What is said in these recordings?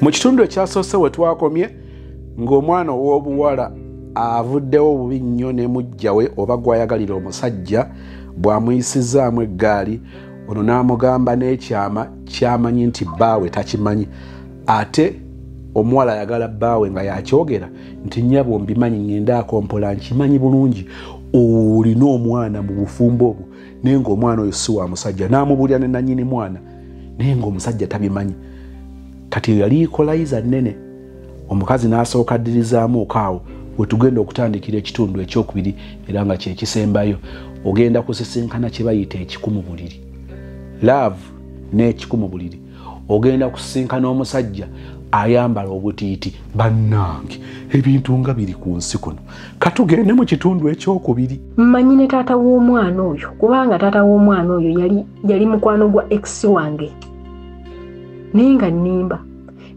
Mu kitundu ekyasoose we twakomye ng'omwana ow'obuwala avuddewo bubi nnyo ne mujja we oba gw'ayagalira omusajja bw'amuyisizaamu eggaali ono n'amugamba n'ekyama kyamanyi nti bbaawe takimanyi ate omuwala ayagala bbaawe nga yakyogera nti nnyabo mbimanyi ngenda akompola nkimanyi bulungi olina omwana mu bufumbo obwo naye ng'omwana oyo si wa musajja n'amubuulira ne nannyini mwana naye ng'omusajja tabimanyi kati yali ikolayiza nnene omukazi n'asooka addirizaamu okaawo we tugenda okutandikira ekitundu ekyokubiri era nga kyekisembayo ogenda kusisinkana kye bayita ekikumu buliri love n'ekikumu buliri ogenda kusisinkana omusajja ayambala obutiiti bannange ebintu nga biri ku nsi kuno katugende mu kitundu ekyokubiri. Mmanyi ne taata w'omwana oyo kubanga taata w'omwana oyo yali mukwano gwa ex wange naye nga nnimba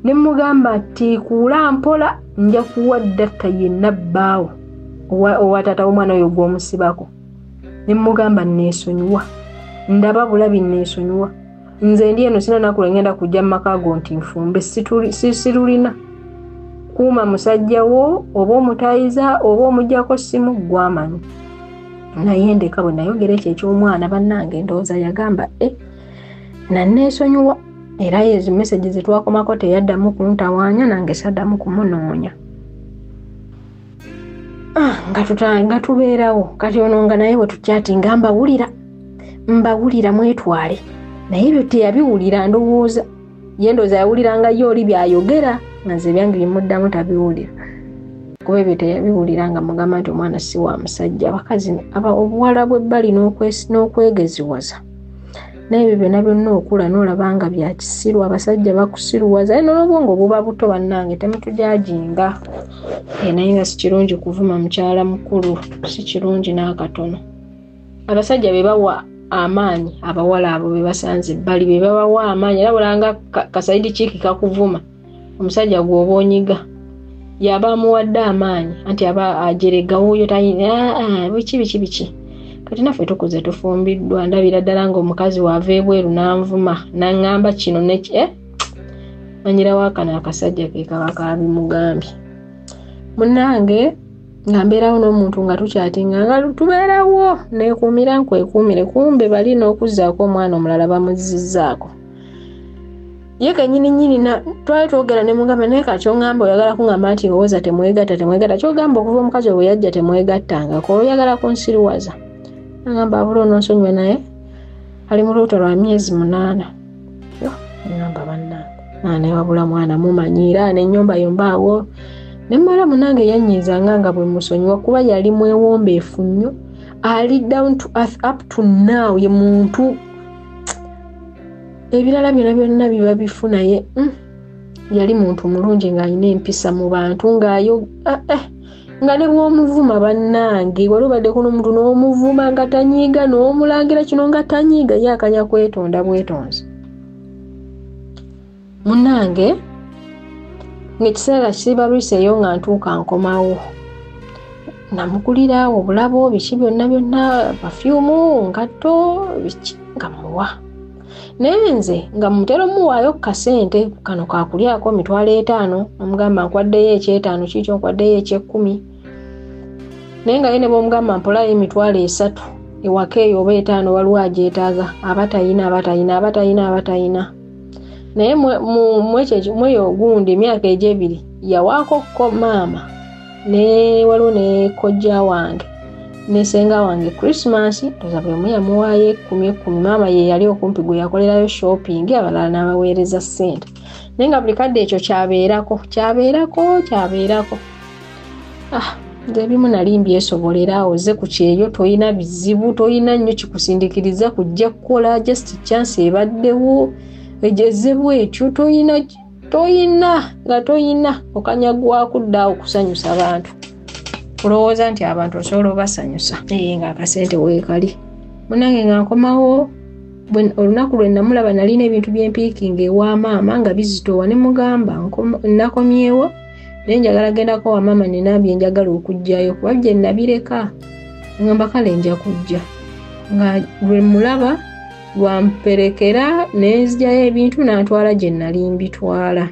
ne mugamba ati kuula mpola nja kuwa data yenna bbaawo owa taata w'omwana oyo gw'omusibako ne mugamba neesonyiwa ndaba bulabi neesonyiwa nze ndi eno sina nakula ngenda kujja mu maka go nti nfumbe sirulina kuuma musajja wo oba omutayiza oba omuggyako simu gw'amanyi naye ndeka bwe nayogera ekyo eky'omwana bannange ndowooza yagamba nanneesonyiwa era ezo message ze twakomako teyaddamu kuntawaanya nange saddamu kumunoonya nga tubeerawo kati ono nga naye bwe tukyati nga mbawulira mwetwale naye ebyo teyabiwulira ndowooza ye ndowooza yawuliranga yo oli byayogera nga nze byange bimuddamu tabiwulira kuba ebyo teyabiwulira nga mugamba nti omwana si wa musajja abakazi obuwala bw'ebbali n'okwegeziwaza naye ebyo byonna byonna okula n'olabanga bya kisiru abasajja bakusiruwaza naye n'obwongo buba buto bannange temutujajinga naye nga si kirungi kuvuma mukyala mukulu si kirungi n'akatono abasajja be bawa amaanyi abawala abo be basanze ebbali be babawa amaanyi era bulanga kasaidi kiki kakuvuma omusajja gw'oba onyiga yaba amuwadde amaanyi anti aba ajerega wuyo tayina biki kati naffe tukuze tufumbiddwa ndabira ddala ng'omukazi waava ebweru n'anvuma n'aŋŋamba kino manyira waakana akasajja ke kaba kabimugambye munnange nga mbeerawo n'omuntu nga tukyatinga nga tubeerawo neekuumira nkwekuumire kumbe bali n'okuzzaako omwana omulala bamuzizzaako ye kennyini twali twogera ne mugamba naye kati oŋŋamba oyagala kuŋŋamba nti ngowooza temwegatta kyogamba okuva omukazi owe yajja temwegattangako oyagala kunsiruwaza ngamba abula ononsonyiwe naye ali mu lubuto lwa myezi 8 ngamba bannange naye wabula mwana mumanyiira n'ennyumba yombaawo ne mmala munange yanyiizanga nga bwe musonyiwa kuba yali mwewombeefu nnyo ali down to earth up to now ye muntu ebirala byonna biba bifuna ye yali muntu mulungi ng'alina empisa mu bantu nga ne bw'omuvuma bannange wali obadde kuno omuntu n'omuvuma nga tanyiiga n'omulangira kino nga tanyiiga ye akanya kwetonda bwetonzi munnange ng'ekiseera kibalwiseeyo nga ntuuka nkomawo namugulira obulabo biki byonna pafyumu ngatto biki nga muwa naye nze nga mutera omuwaayo kasente kano kakulyako $5 omugamba nkwaddeyo $5 kikyo nkwaddeyo $10 naye nga yene bw'omugamba mpolayo $3 ewaka eyo oba 5 waliwo agyetaaga abatayina naye mweyo ogundi emyaka egy'ebiri yawaako ko maama ne waliwo ne kojja wange ne senga wange Christmas toza bwe yamuwaayo 10 maama ye yali okumpi gwe yakolerayo shopping abalala n'abaweereza ssente naye nga buli kadde ekyo kyabeerako nze ebimu nali mbyesobolera oze ku kyeyo toyina bizibu toyina nnyo kikusindikiriza kujja kukola just chance ebaddewo ejezebu ekyo toyina okanyagwako dda okusanyusa abantu olowooza nti abantu osobola obasanyusa naye nga akasente weekali munange nga nkomawo olunaku lwe namulaba nalina ebintu byempiikinga ewa maama nga bizitowa ne mugamba nakomyewo naye njagala gendako wa maama nenambye njagala okujjayo kuba bye nabireka ngamba kale nja kujja nga lwe mulaba lwamperekera nenzijjayo ebintu n'antwala gye nali mbitwala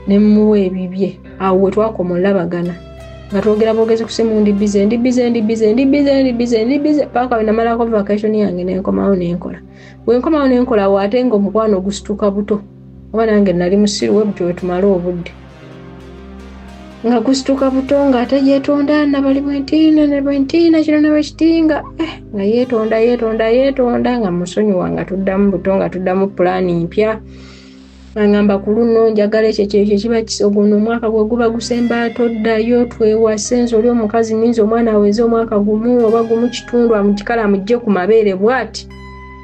ne muwe ebibye awo we twakomolabagana nga twogera bogezi ku simu ndi busy paka namala ko vacation yange nenkomawo nenkola bwenkomawo nenkola wate ngo mukwano gusituka buto oba nange nali musiru we butyo wetumala obudde nga gusituka buto nga ate yeetonda nabali bwentina kino nawekitinga nga yeetonda nga musonyi wanga tuddamu buto nga tuddamu pulaani mpya ngamba ku luno njagala ekyo kiba kisogono omwaka gwe guba gusemba toddayo twewase nze oli omukazi ninza omwana aweze omwaka gumu oba gumu kitundu amukikala amugye ku mabeere bw'ati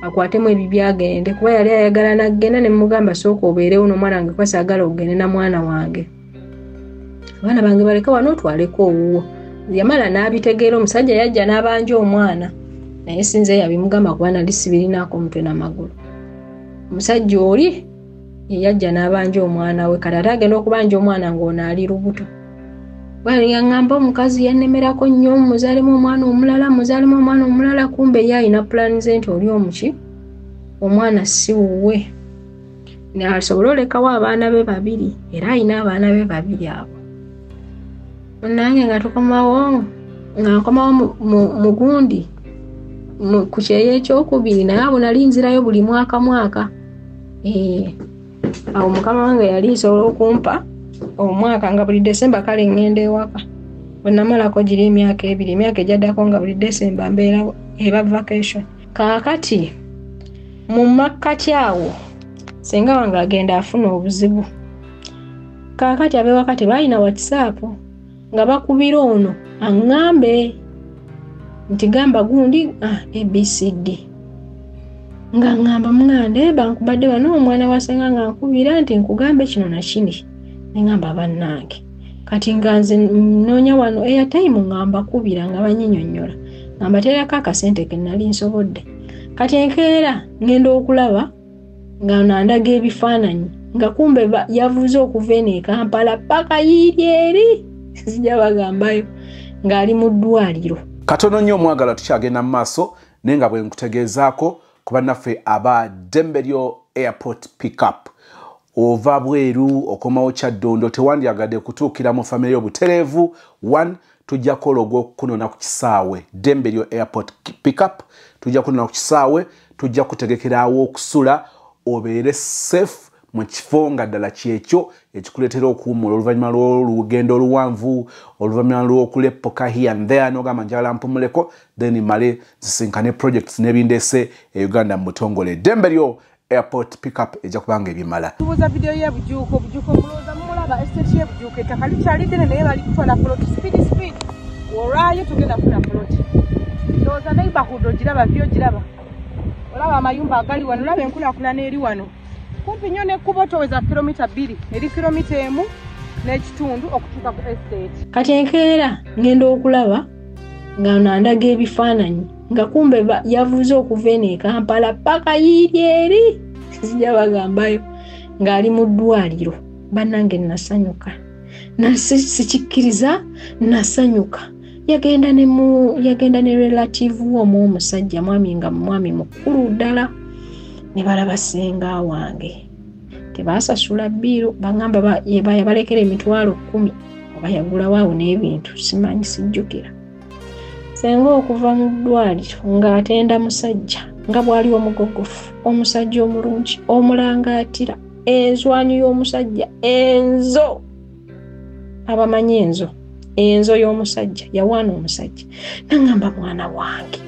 akwatemu ebibyagende kuba yali ayagala naggenda ne mugamba sooka obeerewo n'omwana wange kwasaagala ogende na mwana wange abaana bange baleka wano twaleko owuwo yamala n'abitegeera omusajja yajja n'abanja omwana naye sinze yabimugamba kuba nali sibirinaako omutwe n'amagulu omusajja oli yajja n'abanja omwana we kati ate agenda okubanja omwana ng'ono ali lubuto yaŋŋamba omukazi yannemerako nnyo muzaalemu omwana omulala kumbe ye alina pulaani ze nti oli omuki omwana si wuwe asobole olekawo abaana be babiri era alina abaana be babiri abo nange nga tukomawo mu gundi ku kyeyo ekyokubiri naye abo nali nzirayo buli mwaka awo mukama wange yali nsobola okumpa omwaka nga buli Desemba kale ngenda ewaka bwe namalako giri emyaka ejaddako nga buli Desemba mbeera eba vacation kaakati mu makkati awo senga wange agenda afuna obuzibu kaakati abewaka tebalina WhatsApp nga bakubira ono aŋŋambe nti gamba gundi ABCD nga ngamba mungande bankubadde bano omwana wasenga nga nkubira nti nkugambe kino na kini ngamba bannange kati nganze noonya wano airtime ngamba kubira nga banyinyonnyola ngamba terako akasente ke nali nsobodde kati enkeera ngenda okulaba nga nandaga ebifaananyi nga kumbe yavuze okuva eno e Kampala paka yiri eri sijja bagambayo ng'ali mu ddwaliro katono nnyo omwagala tukyagenda mu maaso naye nga bwe nkutegeezaako kuba naffe aba Dembelyo Airport Pickup ova bweru okomawo Kyaddondo tewandyagadde kutuukira mu famire y'obutereevu 1 tujja kukola ogw'okunona ku kisaawe Dembelyo Airport Pickup tujja kunona ku kisaawe tujja kutegekeraawo okusula obeere safe mu kifo nga ddala kyekyo ekikuleetera okuwummula oluvannyuma lw'olugendo oluwanvu oluvannyuma lw'okuleppoka here and there n'ogamba njagala mpumuleko then male zisinkane projects n'ebindeese e Uganda mu butongole Dembelyo Airport Pickup ejja kubanga ebimala tubuza video ye bujuuko mulooza mulaba estate ye bujuuko ettaka likyali ddene naye bali kutwala plot speed olwayo tugenda kufuna plot ndowooza neighborhood ogiraba vyo giraba olaba amayumba agali wano olaba enkulaakulana eri wano kumpi nnyo n'ekkubo toweza kilomita 2 eri kilomita 1 n'ekitundu okutuuka ku estate kati enkeera ngenda okulaba nga nandaga ebifaananyi nga kumbe yavuze okuva eno e Kampala paka yiri eri sijja bagambayo ng'ali mu ddwaliro bannange nasanyuka sikikkiriza nasanyuka yagenda ne relative w'omusajja mwami mukulu ddala ne balaba senga wange tebasasula bbiiro bagamba yabalekera emitwalo 10 oba yagulawo awo n'ebintu simanyi sijjukira senga okuva mu ddwaliro ng'atenda musajja nga bw'ali omugogofu omusajja omulungi omulangaatira enzwanyu y'omusajja enzo abamanyi enzo y'omusajja yawaana omusajja nangamba mwana wange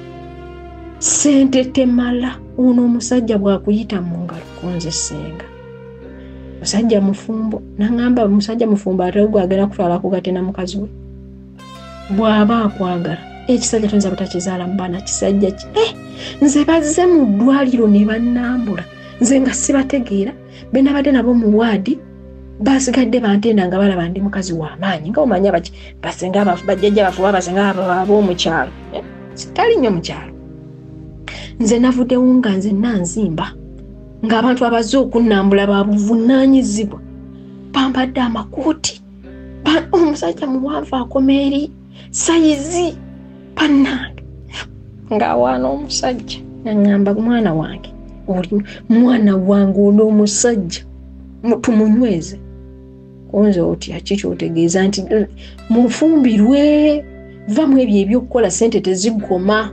sente temala ono omusajja bw'akuyita mu ngalo kunze senga musajja mufumbo nangamba musajja mufumbo ate gwagala kutwala kugatena mukazi we bw'aba akwagala ekisajja tonza butakizaala mu baana kisajja ki nze bazze mu ddwaliro ne bannambula nze nga sibategeera be nabadde nabo mu waadi basigadde bantenda nga balaba ndi mukazi w'amaanyi nga omanya baki basenga abafu bajjajja bafu basenga ab'omukyalo sitali nnyo mukyalo nze navuddewo nga nze nanzimba ng'abantu abazze okunnambula babuvunaanyizibwa bambadde amakooti omusajja muwanvu akoma eri sayizi bannange ng'awaana omusajja naŋŋamba mwana wange oli mwana wange olw'omusajja tumunyweze omukonzi otya kikyotegeeza nti mufumbirwe vamu ebyo ebyokukola sente tezigoma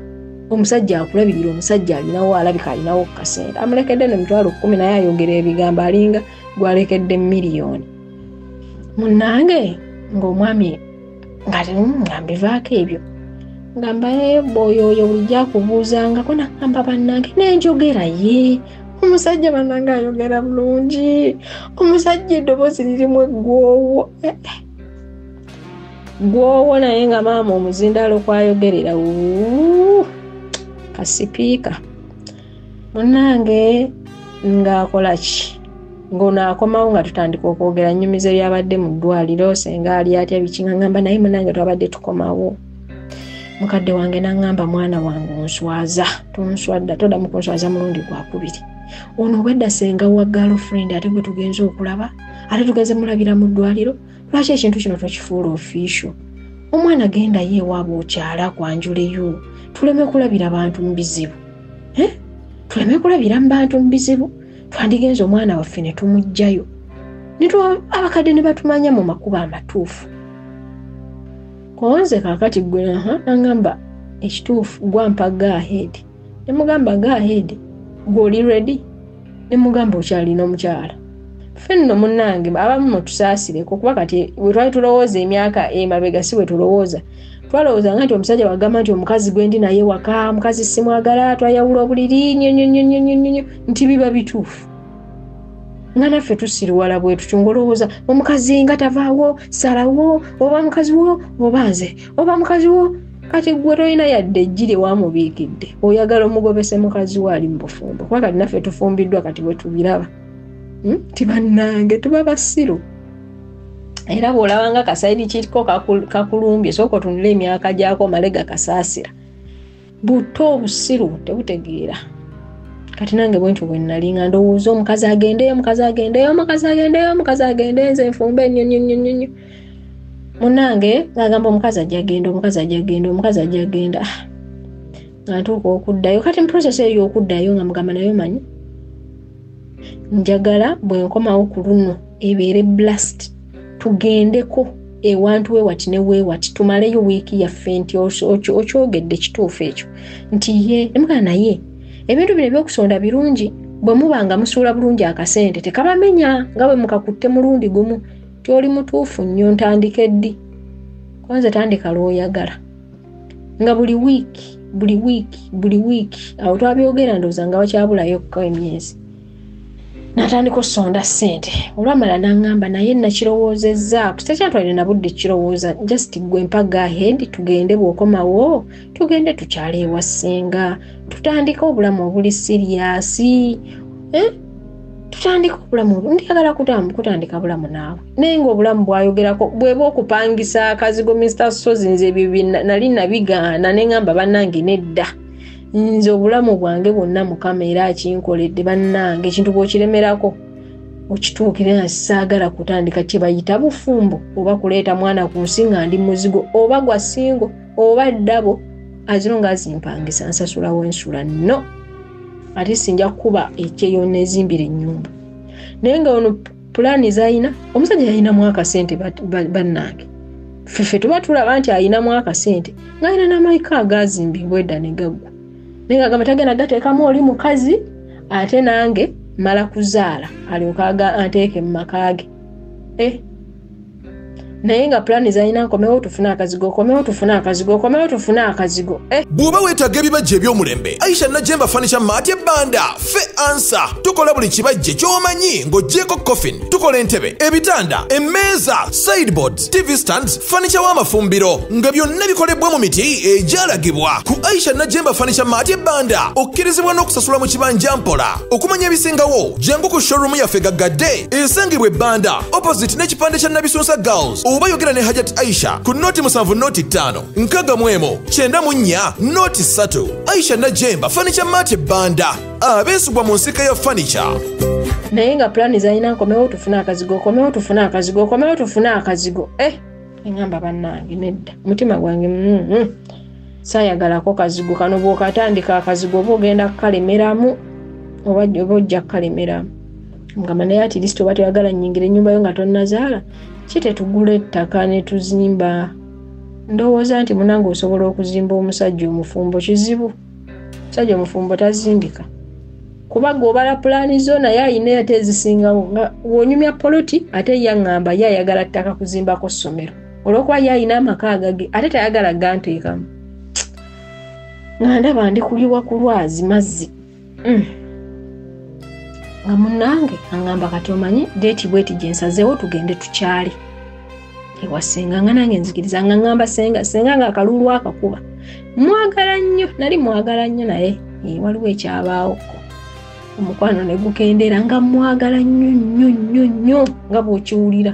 omusajja akulabirira omusajja alinawo alabika alinawo kasente amulekedde n'emitwalo 10 naye ayogera ebigambo alinga gwalekedde miliyoni munnange ng'omwami nga mbivaako ebyo ngamba boyo oyo bulijja kubuuzangako nagamba bannange nenjogera ye omusajja bannange ayogera bulungi omusajja eddoboozi lirimu eggwoowo gwoowo naye nga maama omuzindaalo kwayogerera kasipiika munnange ng'akola ki ng'onaakomawo nga tutandika okwogera nnyumiza ebyabadde mu ddwaliro senga ali atya bikingangamba naye munnange twabadde tukomawo mukadde wange nangamba mwana wange onswaza tonswadda todamu kunswaza mulundi gwakubiri ono obwedda senga wa girlfriend ate bwe tugenze okulaba ate tugenze mulabira mu ddwaliro lwaki ekintu kino tokifuula official omwana genda ye ewaabwe okyala kwanjuleyo tuleme kulabira bantu mu bizibu tuleme kulabira mu bantu mu bizibu twandigenza omwana waffe ne tumugjayo abakadde ne batumanya mu makubo amatuufu konze kakati gwe nangamba ekituufu gwampa go ahead ne mugamba go ahead gw'oli ready ne mugamba okyalina omukyala ffe nno munnange abamu mutusaasireko kuba kati bwe twali tulowooza emyaka emabega si bwe tulowooza twalowoozanga nti omusajja wagamba nti omukazi gwe ndi naye waka mukazi simwagala twayawula obuliri nyonyonyonyonyo nti biba bituufu nga naffe tusiriwala bwe tutungolowooza omukazi nga tavaawo salawo oba mukazi wo oba nze oba mukazi wo kati gwe toyina yadde ejjire wamubiikidde oyagala omugobese mukazi wo ali mu bufumbo kuba kati naffe tufumbiddwa kati bwe tubiraba tibannange tuba basiru era bw'olabanga kasayidi kiriko kakulumbye sooka otunula emyaka gyako malega kasaasira buto obusiru tebutegeera kati nange bwentyo bwe nnalinga ndowooza omukazi agendeyo nze nfumbe nnyonnyonnyonnyo munnange ngagamba omukazi ajja genda nga ntuuka okuddayo kati mu process eyo y'okuddayo nga mugamba nayo manyi njagala bwe nkomawo ku luno ebeere blast tugendeko ewantu wewati ne wewati tumaleyo wiiki yaffe nti okyogedde kituufu ekyo nti ye nemugana naye ebintu bino ebyokusonda birungi bwe mubanga musuula bulungi akasente tekabamenya nga bwe mukakutte mulundi gumu tyoli mutuufu nnyo ntandike ddi konze tandika lw'oyagala nga buli wiiki awo twabyogera ndowooza nga wakyabulayo okukawa emyezi natandika osonda ssente olwamala nangamba naye nakirowoozezza tekyantwalire na budde kirowooza just gwe mpaga ahead tugende bw'okomawo tugende tukyale ewa ssenga tutandika obulamu obuli siriyasi tutandika obulamu ndiyagala kutandika bulamu naawe naye ng'obulamu bwayogerako bweba okupangisa akazigo Mr. Sozi nze ebyo nali nabigaana ne ngamba bannange nedda nze obulamu bwange bwonna Mukama era akinkoledde bannange ekintu bw'okiremerako okituukire nga saagala kutandika kye bayita bufumbo oba kuleeta mwana ku nsi nga ndi muzigo oba gwa singo oba ddabo azino nga azimpangisa nsasulawo ensula no ate sinja kuba ekyeyo nezimbira ennyumba naye nga ono pulaani zayina omusajja yayinamu akasente bannange ffeffe tuba tulaba nti ayinamu akasente ng'ayina n'amayika agazimbibwa edda ne gaggwa naye ngagamba tagenda gateekamu oli mukazi ate nange mala kuzaala alyoka anteeke mu maka ge naye nga pulaani zalina nkomewo tufune akazigo bw'oba weetaaga ebibajja eby'omulembe Aisha Najemba Furniture Mart ebbanda ffe ansa tukola buli kibajje ky'omanyi ng'oggyeko coffin tukola entebe ebitanda emmeeza sideboards TV stands furniture w'amafumbiro nga byonna bikolebwa mu miti egyalagibwa ku Aisha Najemba Furniture Mart ebbanda okkirizibwa n'okusasula mu kibanja mpola okumanya ebisingawo jangu ku showroom yaffe gaggadde esangibwa ebbanda opposite n'ekipande kya Nabisunsa Girls oba yogera ne Hajat Aisha ku noti 7 noti 5 nkaga mwemo 94 noti 3 Aisha Najemba Furniture Mart ebbanda abeesibwa mu nsika ya furniture naye nga pulaani zalina nkomewo tufune akazigo engamba bannange nedda omutima gwange saayagalako kazigo kano bw'okatandika akazigo oba ogenda kukalemeramu oba ojja kukalemeramu Mugamba naye ati listo batayagala nyingire ennyumba yo nga tonnazaala kite tugula ettaka ne tuzimba. Ndowooza nti munange osobola okuzimba omusajja omufumbo kizibu. Omusajja omufumbo tazimbika. Kuba gobala pulaani zo naye ayina ate ezisingawo nga wonyumya poloti ate yaŋŋamba ye ayagala ttaka kuzimbako ssomero. Olw'okuba ye ayina amaka agage ate tayagala ganteekamu. Nga ndaba ndi kuliwa ku lwazi mazzi. Nga munnange aŋŋamba kati omanyi deeti bweti gye nsazeewo tugende tukyali. Ewa senga nga nange nzikiriza nga ŋŋamba senga nga akalulu akakuba. Mwagala nnyo nali mwagala nnyo naye waliwo ekyabaawo. Omukwano ne gukendera nga mwagala nnyo nga bw'okiwulira.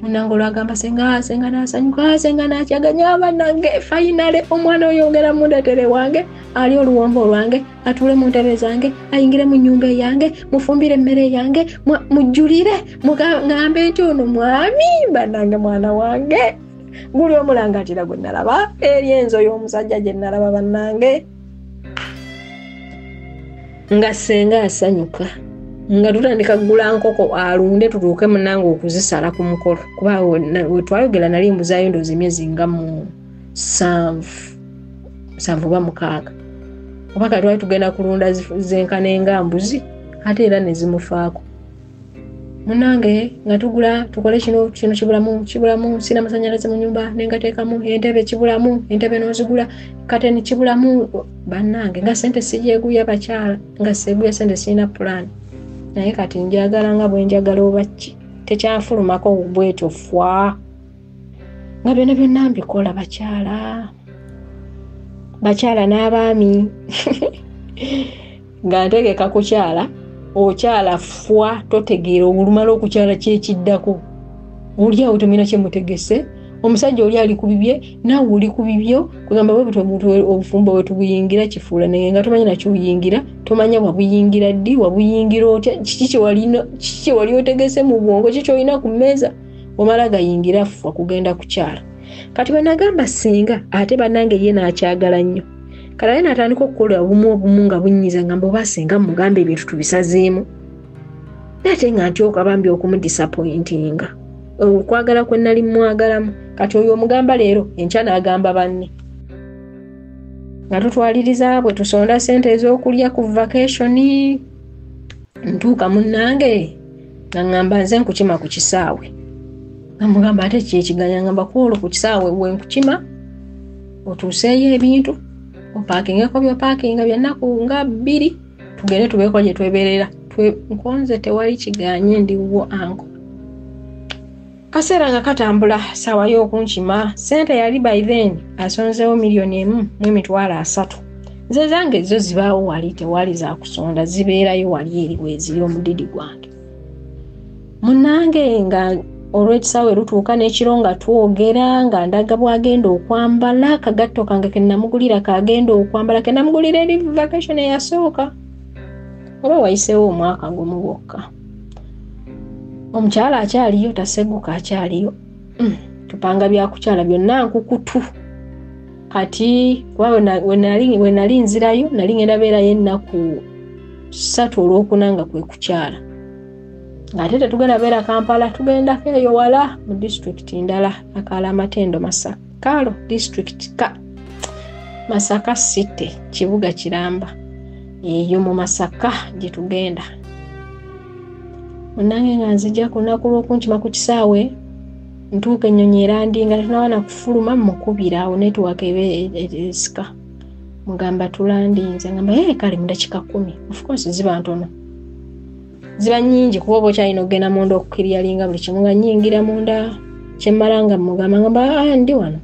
Munnange olwagamba senga n'asanyuka senga n'akyaganya bannange fayinale omwana oyongera mundeetere wange ali oluwombo lwange atule mu ntebe zange ayingire mu nnyumba yange mufumbire emmere yange mujjulire mugambe nti ono mwami bannange mwana wange guli omulangatira gwe nalaba eri enzo y'omusajja gye nalaba bannange. Nga senga asanyuka nga tutandika kugula nkoko alunde tutuuke munnange okuzisala ku mukolo kuba we twayogera nali mbuzaayo ndoozi emyezi nga mu 7 oba 6 oba kati twali tugenda kulunda zenkana engambuzi ate era ne zimufaako. Munnange nga tugula tukole kino kibulamu sina masannyalaze mu nyumba nengateekamu entebe kibulamu entebe n'ozigula kateni kibulamu bannange nga sente sijeeguya bakyala nga seeguya sente sirina pulaani. Naye kati njagala nga bwe njagala oba ki tekyanfulumako bwetyo fwa nga byonna mbikola bakyala n'abaami nga ntegeka kukyala okyala fwa totegeera olumala okukyala kyekiddako oli awo temina kyemutegese omusajja oli ali ku bibye naawe oli ku bibyo kugamba bwe obufumbo bwe tubuyingira kifuula naye nga tomanyi nakyo buyingira tomanya wabuyingira ddi wabuyingira otya kiki kye wali otegese mu bwongo kiki olina ku mmeeza omala gayingira fwa kugenda kukyala. Kati bwe nagamba singa ate bannange ye n'akyagala nnyo kati naye natandika okukola obumu nga bunnyiza ngamba oba singa mugambe ebintu tubisazeemu ate nga ntyoka bambi okumudisappointinga okwagala kwe nali mwagalamu. Kati oyo omugamba leero enkya n'agamba banne nga tutwaliriza bwe tusonda sente ez'okulya ku vakationi ntuuka munnange nga ŋŋamba nze nkukima ku kisaawe nga mugamba ate kyekiganya ngamba kuolwo ku kisaawe bwe nkukima otuuseeyo ebintu opaakingeko byopaakinga byannaku nga 2 tugende tubeeko gye tweberera nkonze tewali kiganye ndiwo anko. Kaseera nga katambula saawa y'okunkima sente yali by then asonzeewo $1,300,000. Nze zange zo zibaawo wali tewali za kusonda zibeerayo wali eri weeziri omudidi gwange. Munnange nga olw'ekisaawe lutuuka n'ekiro nga twogera nga ndaga bwagenda okwambala akagatto kange ke namugulira kagenda okwambala ke namugulira eri vacation eyasooka oba wayiseewo omwaka gumu gwokka. Omukyala akyaliyo taseguka akyaliyo tupanga byakukyala byonna nkukutu kati we nali nzirayo nali ngenda beerayo ennaku 3 olw'okunanga kwe kukyala ng'ate tetugenda beera Kampala tugendako eyo wala mu district ndala Akala Matendo Masakalo district Masaka City kibuga Kiramba eyo mu Masaka gye tugenda. Munnange nga nzija kunaku lw'okunkima ku kisaawe ntuuka ennyonyi erandinga tetunawana kufuluma mukubira awo netiwaaka esika mugamba tulandinze ngamba kale mu dakiika 10 of course ziba ntono ziba nnyingi kuba oba okyalina okugenda munda okukiryalinga buli kimu nga nnyingira munda kyemmala nga mugamba ngamba ndi wano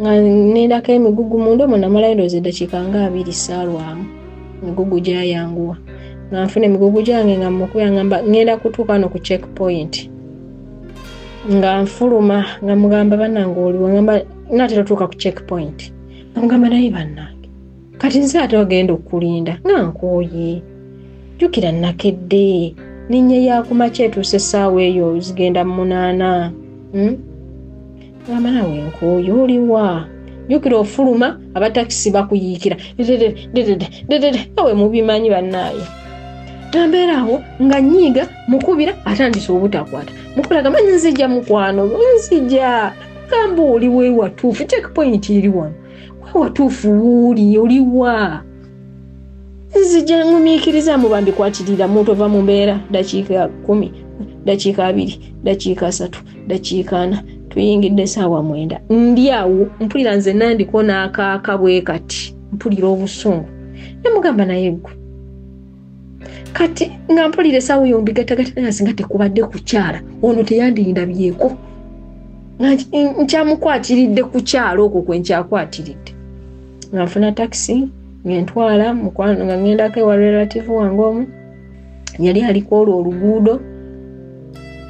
nga nendako emigugu munda omwo namalayo ndowooza eddakiika nga 2 saalwamu emigugu gyayanguwa nga nfuna emigugu gyange nga mukubya ngamba ngenda kutuuka no ku checkpoint nga nfuluma nga mugamba bannange oliwo ngamba nate totuuka ku checkpoint nga mugamba naye bannange kati nze ate ogenda okulinda nga nkooye jjukira nakedde ninye yakumakya etuuse essaawa eyo zigenda 8 ngamba nawe nkooye oliwa jjukira ofuluma abatakisi bakuyiikira awe mubimanyi bannaaye Nambeerawo nga nyiiga mukubira atandise obutakwata mukulaga manyi nzija mukwano nzija gamba oli wewatuufu checkpoint eri wano wewatuufu wuuli oliwa nzija ngumiikiriza mubambi kwatirira muntu ova mu mbeera dakiika 10 dakiika 2 dakiika 3 dakiika 4 tuyingidde essaawa 9 ndi awo mpulira nze nandiko n'akaaka bwe kati mpulira obusungu namugamba naye gwe kati nga mpulira essaawa yombi gatagata nasinga tekubadde kukyala ono teyandindabyeko nkyamukwatiridde ku kyalo okwo kwe nkyakwatiridde nga nfuna takisi ngentwala mukwano nga ngendako ewa relative wange omu yali aliko olwo oluguudo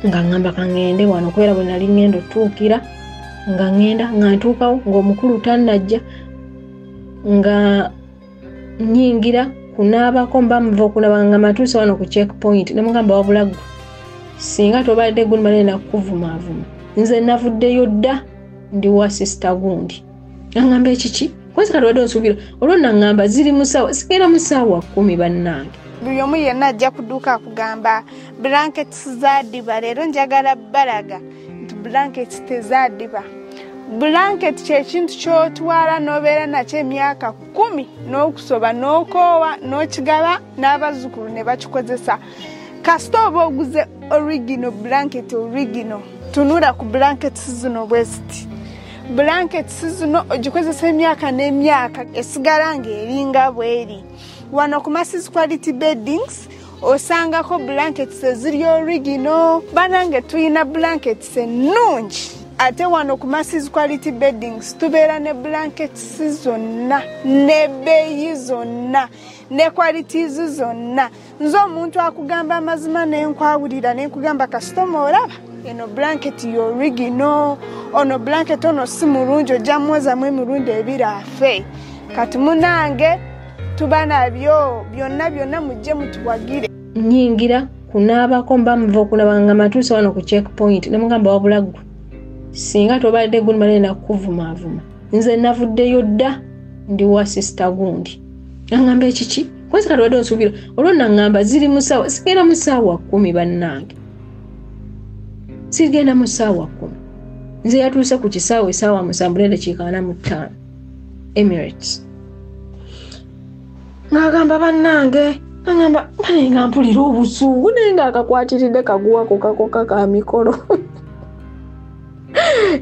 nga ngamba kangende wano kubera bwe nali ngenda otuukira nga ngenda nga ntuukawo ng'omukulu tannajja nga nyingira kunaabako mba muva okulaba nga matuuse wano ku checkpoint namugamba wabulaggwa singa tobadde gunimale nakukuvumaavuma nze navuddeyo dda ndi wa sisita gundi nangamba ekiki kwezi kati wadde onsuubira olwo nangamba ziri musawa sigenda musaawa 10 bannange buli omu yenna ajja kuduuka akugamba blankets zaadiba leero njagala balaga nti blankets tezaadiba blanket kyekintu kyotwala n'obeera nakyo emyaka 10 n'okusoba n'okoowa n'okigaba n'abazzukulu ne bakikozesa kasita oba oguze original blanket original tunula ku blankets zino bwe ziti blankets zino ogikozesa emyaka n'emyaka esigala ng'eringa bweri wano ku Macy's Quality Beddings osangako blankets eziri original banange tuyina blankets ennungi ate wano ku Macy's Quality Beddings tubeera ne blankets zonna n'ebbeeyi zonna ne qualities zonna nze omuntu akugamba amazima n'enkwawulira n'enkugamba kasitoma olaba eno blanket y'original ono blanket ono si mulungi ojja mwozamu emirundi 2 afe kati munange tuba nabyo byonna mujje mutuwagire nyingira kunaabako mba muva okulaba nga matuuse wano ku checkpoint namugamba wabulaggwa singa tobadde gunimale nakukuvumaavuma nze navuddeyo dda ndi wa sisita gundi nangamba ekiki kwezi kati wadde onsuubira olwo nangamba ziri musawa sigenda musaawa 10 bannange sigenda musaawa 10 nze yatuuse ku kisaawe essaawa 7:45 Emirates ngagamba bannange ngamba nga mpulira obusungu naye nga akakwatiridde kaguwako kakoka ka mikolo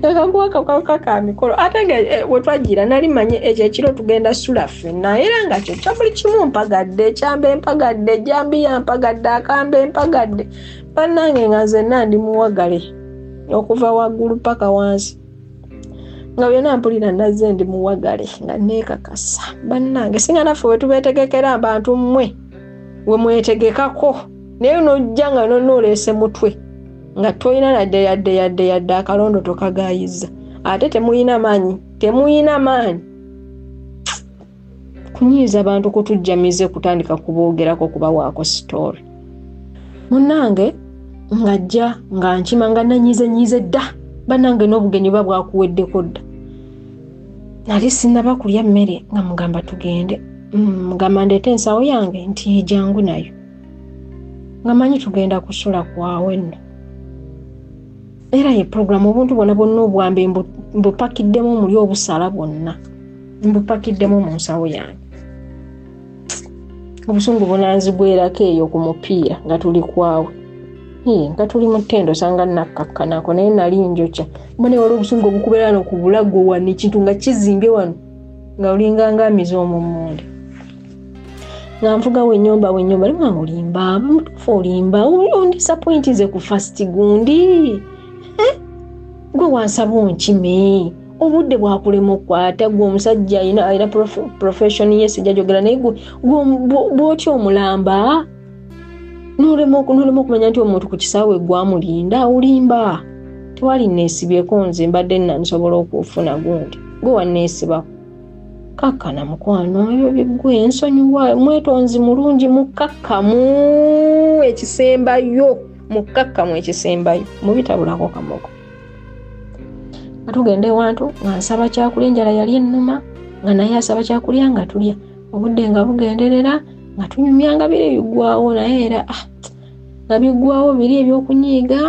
akaguwako ka mikolo ate nga wetwagira nali manye ekyo ekiro tugenda sula ffenna era nga kyo kya buli kimu mpagadde ekyamba empagadde ejambi yampagadde akamba empagadde bannange nga nzenna ndi muwagale okuva waggulu paka wansi nga byonna mpulira nazze ndi muwagale nga neekakasa bannange singa naffe wetubeetegekera abantu mmwe we mwetegekako naye nojja nga nonoolese mutwe nga toyina yadde akalondo tokagayiza ate temuyina maanyi kunyiiza abantu kutujjamize kutandika kuboogerako kubawaako story munnange ngajja nga nkima nga nanyize dda bannange n'obugenyi buba bwakuweddeko dda nali sinnaba kulya mmere nga mugamba tugende mugamba ndeete ensawo yange nti jangu nayo nga manyi tugenda kusula kwawe nno era ye program obuntu bwonna obwambe mbupakiddemu omuli obusala bwonna mbupakiddemu mu nsawo yange obusungu bunanzigwerako eyo ku mupiira nga tuli kwawe nga tuli mu ttendo sanga nakkakkanako naye nali njokya mbone wali obusungu obukubeera wano ku bulago wano ekintu nga kizimbye wano nga olinganga amize omummonde nga nfugawo ennyumba limanga olimba mutuufu olimba ondisappointize ku fast gundi gwe wansaba onkime obudde bwakulema okukwata gwe omusajja ayina profession ye sijajogera naye bwotya omulamba nolema okumanya nti omuntu ku kisaawe gwamulinda olimba tewali neesibyeko nze mbadde nsobola okufuna gundi gwe wanneesibako kakkana mukwano ebyo biggwe ensonyiwa mwetonzi mulungi mukakkamu ekisembayo mubitabulako kamogo nga tugenda ewantu nga nsaba kyakulya enjala yali ennuma nga naye asaba kyakulya nga tulya obudde nga bugenderera nga tunyumyanga biri bigwawo naye era nga bigwawo biri ebyokunyiiga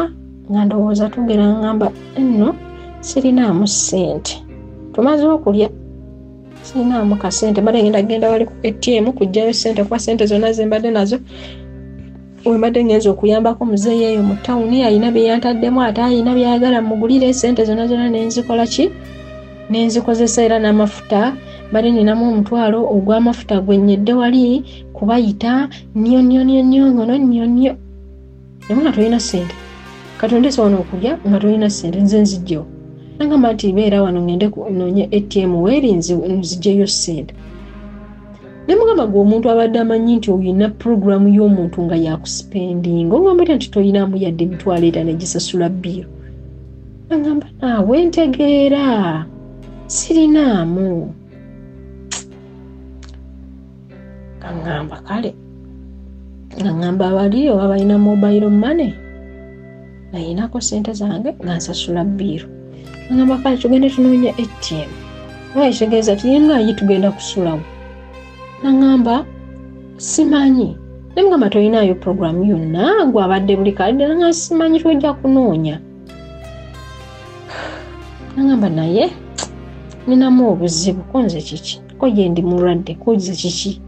nga ndowooza tugera ngamba nno sirinaamu ssente tumaze okulya sirinaamu kasente mbadde genda wali ku ATM kujjayo ssente kuba ssente zonna zembadde nazo wembadde ngenza okuyambako muzeeyi eyo mu tawuni alina bye yantaddemu ate alina byayagala mugulire ssente zonna nenzikola ki nenzikozesa era n'amafuta mbadde ninamu omutwalo ogw'amafuta gwennyedde wali kubayita nnyonnyo nga tolina ssente katonda sobola okulya nga tolina ssente nze nzijjewo nangamba nti beera wano ngende noonye ATM weeri nzijjeyo ssente nemugamba gwe omuntu abadde amanyi nti olina puroguramu y'omuntu nga yakusipendinga ogamba nti toyinamu yadde emitwalo eta negisasula bbiiro nangamba naawe ntegeera sirinaamu ngamba kale ngamba abali oba balina mobile money nayinako ssente zange nga nsasula bbiiro ngamba kale tugende tunoonya ATM ekitegeeza tulingayi tugenda kusulawo nangamba simanyi nemugamba toyinayo puroguramu yonna gwabadde buli kalidde nanga simanyi twojja kunoonya nangamba naye ninamu obuzibu konze kiki ko gye ndi mulwadde koze kiki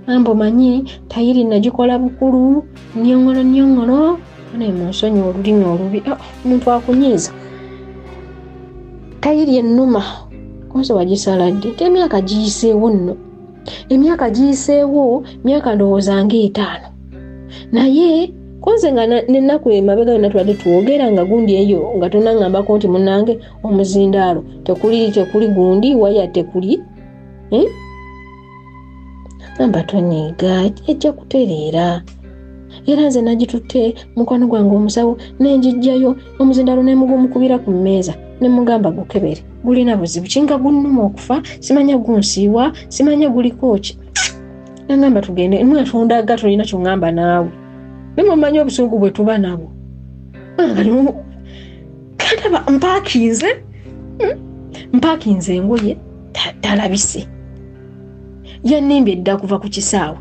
nangamba omanyi tayiri nagikola bukulu nnyongolo naye munsonyi olulimi olubi omuntu akunyiiza tayiri ennuma konse wagisaladde emyaka giyiseewo nno emyaka giyiseewo myaka ndowooza nga5 naye konse nga nennaku emabega yonna tubadde tuwogera nga gundi eyo nga tonangambako nti munange omuzindaalo tekuli gundi waya tekuli namba tonyiiga ejja kutereera era nze nagitutte mukwano gwange omusawo nenjijjayo omuzindaalo nemugumukubira ku mmeeza nemugamba gukebere gulina buzibu kinga gunnuma okufa simanya gunsiiwa simanya guliko ki nangamba tugende mwatondaga tolina kyongamba naawe nemumanyi obusungu bwe tuba nabo kandaba mpakinze engoye talabise yannimbye dda kuva ku kisaawe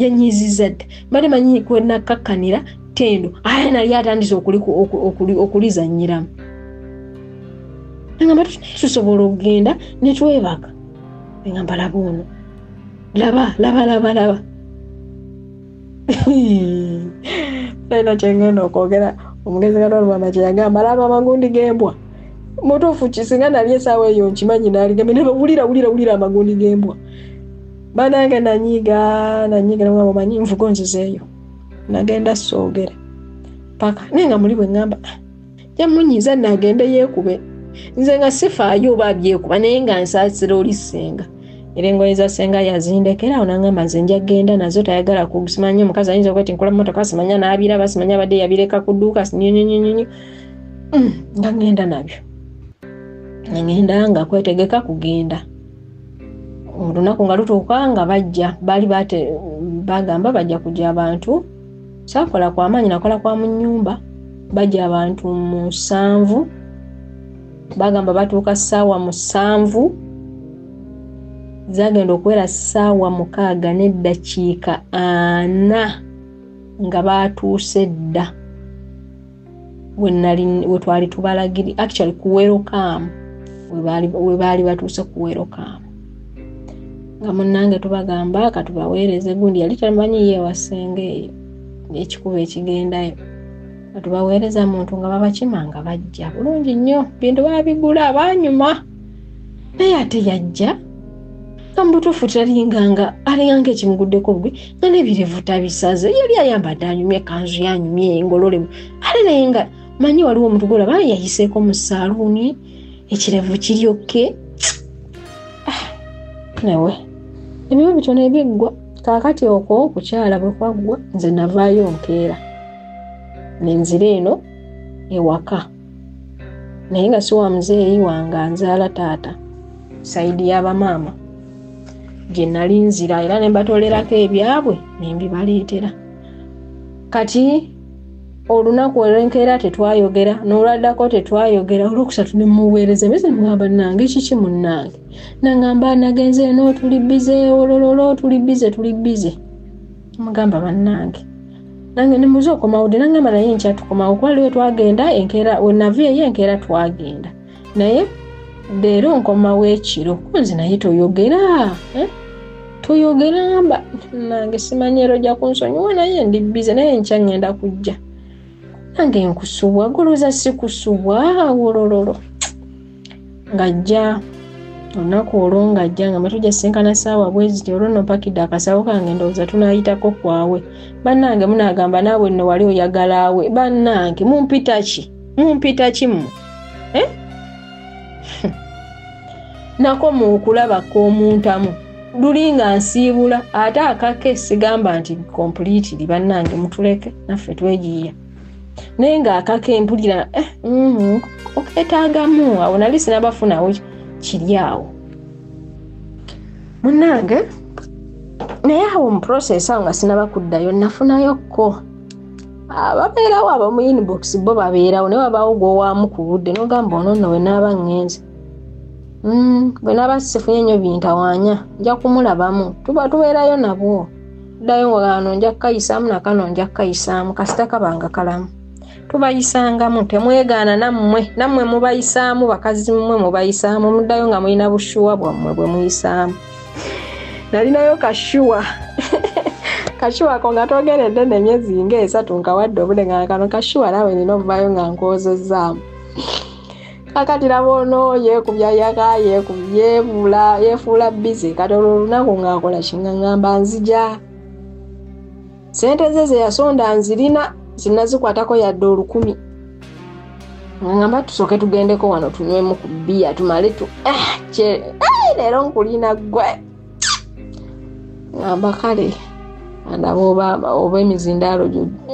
yanyiizizza dda mbadde manyi kwenakakkanira tendo ate nali atandise okulizannyiramu nangamba tusobola okugenda netwebaka ngamba laba ono laba talina kyengenda okwogera omugezi Kalwalubamba kye yagamba laba amagundi g'embwa mutuufu kisinga nali esaawa eyo nkimanyi naaligambe wulira amagundi g'embwa banange nanyiiga namugamba omanyi nvugo nzizeeyo nagenda soogera paka naye nga muli bwe ngamba jamunyiiza nagende yeekube nze nga sifaayo oba byekuba naye nga nsaasira oli ssenga era engoye za ssenga yazindekera awo nangamba nze nja genda nazo tayagala kusimanya omukazi ayinza okweti nkola mmotoka simanya n'abiraba simanya abadde yabireka ku dduuka nga ngenda nabyo ngenda nga kwetegeka kugenda olunaku nga lutuuka nga bagamba bajja kujja abantu saakola kwa maanyi nakola kwa mu nnyumba bajja abantu 7 bagamba batuuka ssaawa 7 zagenda okuwera ssaawa 6 n'eddakiika 4 nga batuuse dda we twali tubalagiri actually kuwerokamu we baali batuuse kuwerokamu nga munnange tubagamba katubaweereze gundi yali tamanyi ye wasenga eyo ekikuba ekigendayo katubaweereza muntu nga babakimanga bajja bulungi nnyo bintu babigula abanyuma naye ate yajja kambutuufu talinganga alinganga ekimuguddeko bwe nga n'ebirevu tabisaze yali ayambadde anyumye ekanzu yanyumye engololemu ate naye nga manyi waliwo omuntu golaba yayiseeko mu saaluuni ekirevu kiryokke newe ebimu bitono ebiggwa kaakati okwo kukyala bwe kwaggwa nze navaayo nkeera nenzira eno ewaka naye nga si wa muzeeyi wange anzaala taata saidi y'abamaama gye nali nzira era ne mbatolerako ebyabwe ne mbibaleetera kati olunaku olwenkeera tetwayogera n'olwaddako tetwayogera olwokusatu ne mmuweereza mbese mugamba nange kiki munnange nangamba nagenze eno tuli bize olololo tuli bize mugamba bannange nange nimuze okomawudde nangamba naye nkya tukomawo kuba lwe twagenda enkeera wenaviyeyo enkeera twagenda naye leero nkomawo ekiro kunzi naye toyogera toyogera mba nange simanyi ojja kunsonyiwa naye ndi bize naye nkya ngenda kujja nange nkusubwa goloza sikusubwa wolololo ngajja olunaku olwo ngajja nga matujja sinkana saawa bweziti olwo nopakidde akasawo kange ndowooza tunayitako kwawe bannange munagamba naawe nno wali oyagalawe bannange mumpita ki mmwe nako mukulabako omuntamu lulinga nsiibula ate akake sigamba nti completely bannange mutuleke naffe twegiya naye nga akake mpulira oketagamu awo nali sinabafunawo kiri awo munnange naye awo mu process awo nga sinabakuddayo nafunayokko ababeerawo abamu inbox bo babeerawo naye wabaawo gw'owaamu ku budde n'ogamba ono nno we naaba ngenze bwe naaba sifunye nnyo bintawaanya nja kumulabamu tubeerayo nabwo ddayo ngano nja kukayisaamu nakano nja kukayisaamu kasita kabanga kalamu tubayisangamu temwegaana nammwe mubayisaamu bakazi mmwe mubayisaamu muddayo nga mulina bushuwa bwammwe bwe muyisaamu nalinayo kashuwa ako nga togeredde nemyezi nga 3 nkawadde obudde nga kano kashuwa naawe nina ovaayo nga nkozezaamu kakati laba ono yeekubya yaka yeefuula bize kati olwo olunaku ngaakola kingangamba nzija sente ze zeyasonda nzirina zinazikwatako yadde 10,000 ngamba tusooke tugendeko wano tunywemu ku bbiya tumale leero nkulina gwe ngamba kale andaba oba emizindaalo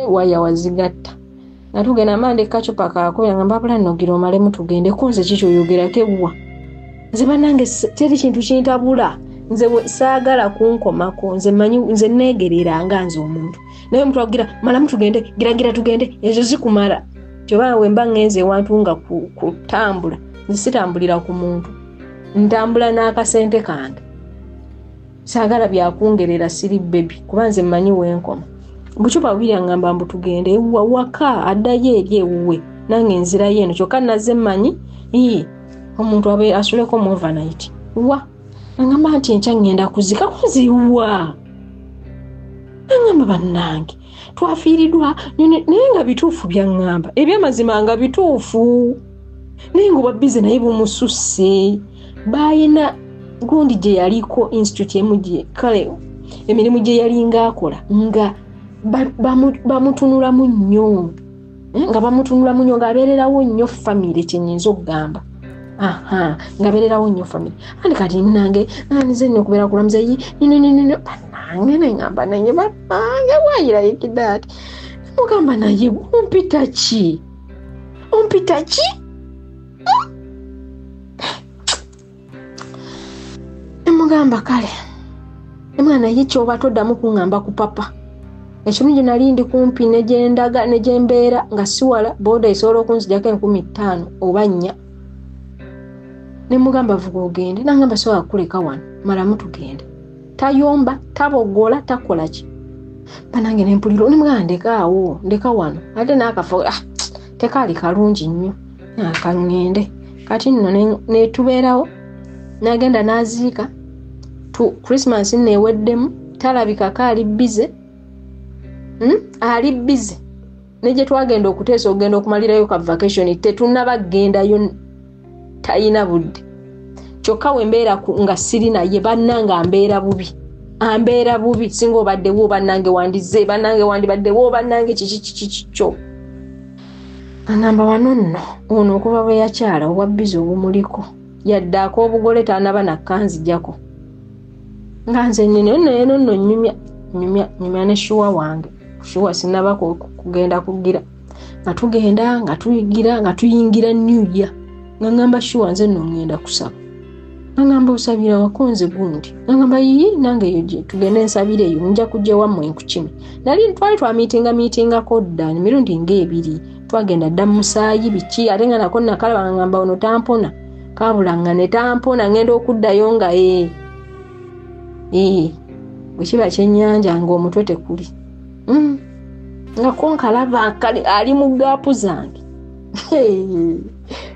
waya wazigatta natugenda mande kacupa kako yangamba bula nogira omalemu tugende kunze kikyoyogerako ewa nze bannange teri kintu kintabula nze saagala kunkomako nze manyi nze neegerera nga nze omuntu naye omuntu agira malamu tugende gira tugende ezo zikumala kyoba wemba ngenze ewantu nga kutambula nze sitambulira ku muntu ntambula n'akasente kange saagala byakungerera siri bebi kuba nze mmanyi wenkoma bucupa bubiri angamba mbu tugende waka addayo eri ewuwe nange nzirayo eno kyokka nazze mmanyi omuntu abe asuleko mu overnight angamba nti enkya ngenda kuzika kuziwa angamba bannange twafiiriddwa naye nga bituufu byaŋŋamba ebyamazima nga bituufu naye nga obabbize naye bumususse bayina gundi gye yaliko institute emugye kale emirimu gye yalinga akola nga bamutunulamu nnyo nga bamutunulamu nnyo ng'abeererawo nnyo famire kyenyinza okugamba ng'abeererawo nnyo famire andi kati nange nze nno okubeera kulamuza bannange neŋŋamba naye bannange wayirayikidde ati mugamba naye ompita ki nemugamba kale nemwana naye kyoba toddamu kuŋŋamba ku papa ekirungi nali ndi kumpi negyembeera nga siwala boda esobola okunzijako 15,000 oba 4 nemugamba vuga ogende nangamba sobola kuleka wano malamu tugende tayomba tabogola takola ki banange nempulira nemugamba ndeka wano ate naakafo tekaali kalungi nnyo nakangende kati nno netubeerawo nagenda naziika Christmas neweddemu talabikako ali bize ali bize neje twagenda okuteesa ogenda okumalirayo ka vacation tetunnabagendayo tayina budde kyokka wembeera nga siri naye bannange ambeera bubi singa obaddewo bannange wandize bannange wandibaddewo bannange kikikyo anamba wano nno ono okuba bwe yakyala obwa bize obumuliko yadde ak'obugole tanaba nakkanzijako nga nze nno nyumya ne shuwa wange shuwa sinaba kugenda kugira nga tugenda nga tuyigira nga tuyingira new year nga ngamba shuwa nze nno ngenda kusaba ngamba osabira wakonze gundi ngamba nange yoje tugende nsabire eyo nja kujja wammwe nkukime nali twali meetinga kodda mirundi ng'ebiri twagenda dda musaayi biki ate nga nako nakalaba ngamba ono tampona kabula nga ne tampona ngenda okuddayo nga bwe kiba kyennyanja ng'omutwe tekuli nga konkalaba ali mu gaapu zange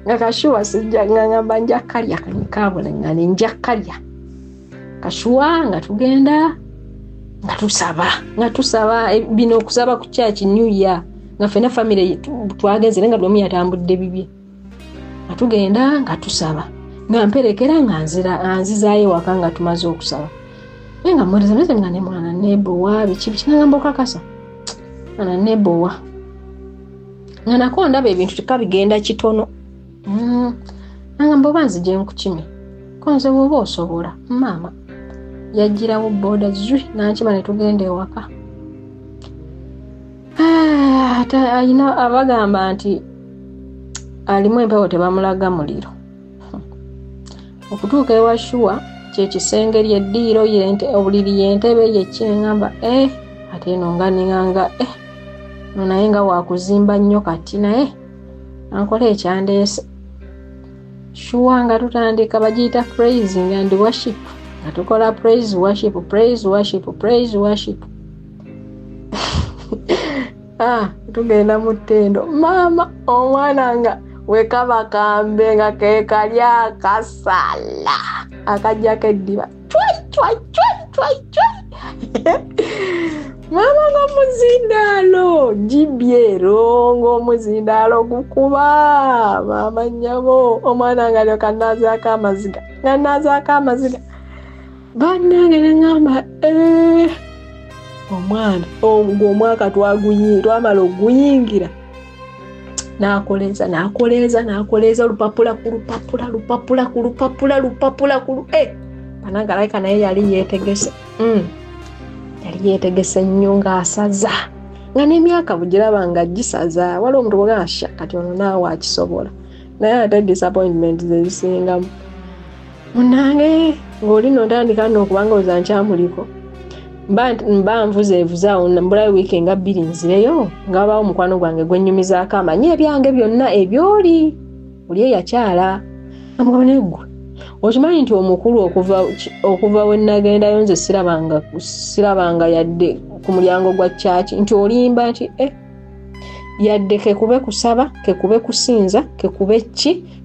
nga Kashuwa sijja ngamba nja kalya kanikabula nga nja kalya Kashuwa nga tugenda nga tusaba bino okusaba ku church New Year nga fena family twagenze nga bwe yatambudde bibye nga tugenda nga tusaba nga mperekera nga nzizaayo waka nga tumaze okusaba nga mwereza meze nga ne mwana nebowa biki ngamba okakasa ana nebowa nga nako ndaba ebintu tekabigenda kitono ngamba oba nzije nkukimi konze bwoba osobola maama yajjirawo boda zwi nankima ne tugenda ewaka ayina abagamba nti alimu empewo tebamulaga muliro okutuuka ewa Shuwa kyekisenge lyeddiiro obuliri yentebe yekyengamba ate eno nga ninganga naye nga wakuzimba nnyo kati naye ankola ekyandeese Shuwa nga tutandika bagiyita praising and worship nga tukola praise worship tugenda mu ttendo maama omwana nga wekaba kambe nga kekali akasala akajjako eddiba mama nga muzindaalo jibyero ng'omuzindaalo gukuba mama nnyabo omwana nga lyoka nazaako amaziga bannange neŋŋamba omwana omwaka twamala okuguyingira nakoleza lupapula ku lupapula bananga laika naye yali yeetegese nnyo ng'asaza nga n'emyaka bugiraba nga gisaza waliwo omuntu bwegasha kati ono naawe akisobola naye ate disappointment zezisingamu munange ng'oli notandika n'okubanga oza nkyamuliko mba nvuzeevuze awo mbulayo wiiki nga 2 nzireyo ngaabawo mukwano gwange gwennyumizaako amanyi ebyange byonna ebyoli oli eyakyala amugaba neggwe okimanyi nti omukulu okuva we nagendayo nze sirabanga yadde ku mulyango gwa church nti olimba nti yadde kekube kusaba kekube kusinza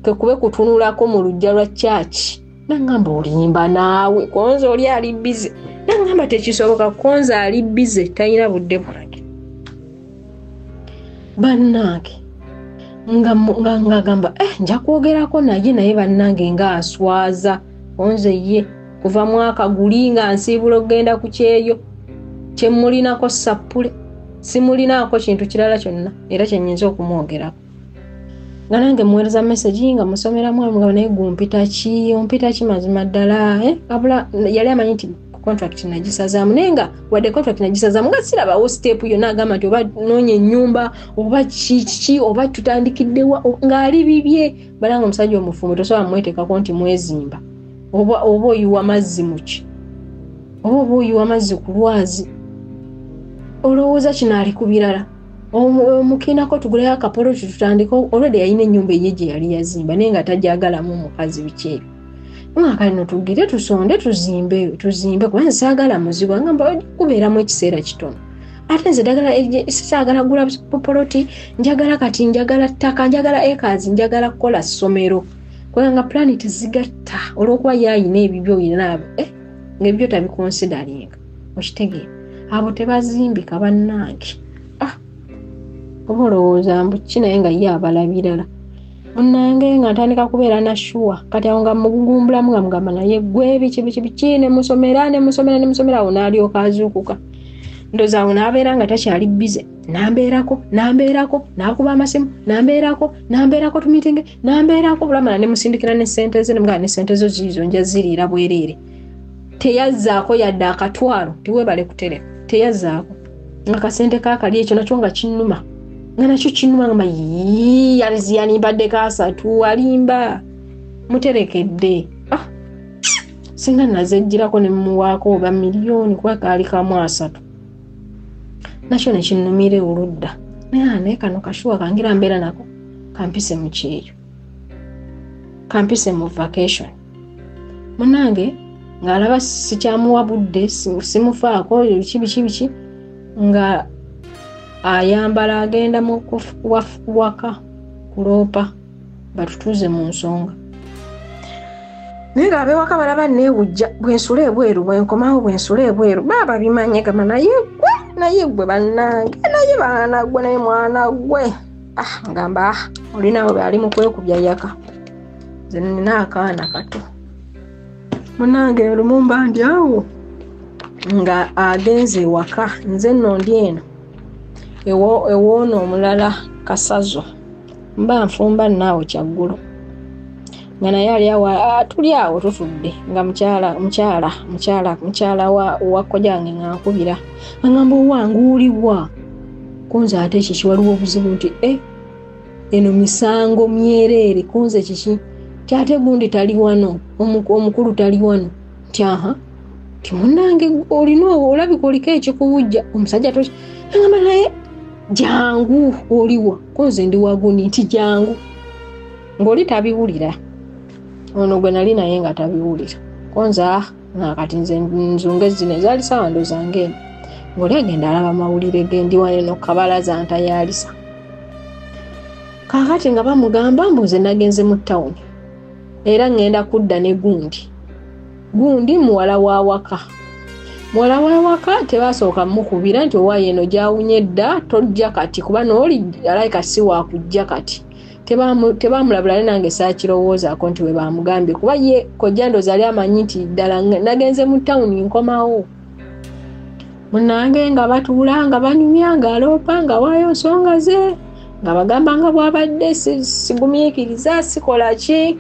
kekube kutunulako mu lujja lwa church nangamba olimba naawe konza oli ali busy nangamba tekisoboka konza ali busy talina budde bulage bannange nga gamba nja kwogerako naye bannange nga aswaza konze ye kuva mwaka guli nga nsiibula okugenda ku kyeyo kyemulinako sappule simulinako kintu kirala kyonna era kyenyinza okumwogerako nga nange muweereza message nga musomeramu nga naye gumpita ki mazima ddala kabula yali amanyi nti contract nagisazaamu naye nga wadde contract nagisazaamu nga sirabawo step yonna agamba nti oba noonya ennyumba oba kiki oba tutandikiddewa ng'ali bibye balanga omusajja omufumbo tosobola mweteekako nti mwezimba oba oyiwa amazzi muki oba oyiwa amazzi ku lwazi olowooza kino ali ku birala omukinako tuguleyo akapolo tutandika olwedde yalina ennyumba eye gye yali yazimba naye nga tajagalamu omukazi biki ebyo mwaka lino tugire tusonde tuzimbe kubanga saagala muzibu ngamba kubeeramu ekiseera kitono ate nze saagala gula popoloti njagala ttaka njagala ekazi njagala kukola ssomero kubanga planet zigatta olw'okuba yayina ebibyo yinaabo ng'ebyo tabikonsidaringa okitegeera abo tebazimbika bannange oba olowooza mbuki naye nga ye abalabirala munnange nga ntandika kubeera na Shuwa kati awo nga mugumbulamu nga mugamba naye gwe biki nemusomera awo n'alyoka azuukuka ndowooza awo n'abeera nga takyali bize nambeerako n'akuba amasimu nambeerako tumitinge nambeerako bulamala nemusindikira n'essente ze nemugaa n'essente zo ziizo nja ziriira bwereere teyazzaako yadde akatwalo tiwebale kutereka teyazzaako nga kasente kaakali ekyo nakyo nga kinnuma nga nakyo kinnuma ngamba yalimbadde kasatu alimba muterekedde singa nazejjirako nemuwaako oba miliyoni kuba kaali kamu 3 nakyo nekinnumire oludda naye kano Kashuwa kangira mbeera nako kampise mu kyeyo kampise mu vacation munange ng'alaba sikyamuwa budde simufaako biki nga ayambala agenda mu waka kuloopa batutuuze mu nsonga. Naye ng'abewaka balaba neewujja bwensula ebweru bwenkomawo bwensula ebweru baaba bimanye gamba naye gwe bannange naye baana gwe naye mwana gwe ngamba olinawe bali mu kwekubya yaka nze nina akaana kato munnange Lumumba ndi awo nga agenze ewaka nze nno ndi eno ewoono omulala Kasazo mba nfumba naawe Kyaggulo nga naye ali awo tuli awo tutudde nga mukyala wa kkojange nga nkubira angamba owange uliwa kunze ate kiki waliwo obuzibu nti eno misango myereere kunze kiki kyate gundi tali wano omukulu tali wano nti timunnange olina olabika oliko ekikuwujja omusajja angamba naye jangu oliwa kunze ndi wagundi nti jangu ng'oli tabiwulira ono gwe nali naye nga tabiwulira konza nakati nze nzunga zino ezaali sawa ndo zange ng'oli agenda alaba mawulire gendi waneno kabalaza ntayalisa kakati nga bamugamba mbuze nagenze mu ttawuni era ngenda kudda ne gundi muwala wa waka tebasooka mukubira nti owa yeno gyawunye dda tojja kati kuba n'oli alayika si wakujja kati tebamulabula ne nange saakirowoozaako nti we bamugambye kuba ye kojja ndoozi ali amanyi nti ddala nagenze mu ttawuni nkomawo munnange nga batuula nga banyumya nga aloopa nga waayo nsonga ze nga bagamba nga bw'abadde sigumiikiriza sikola ki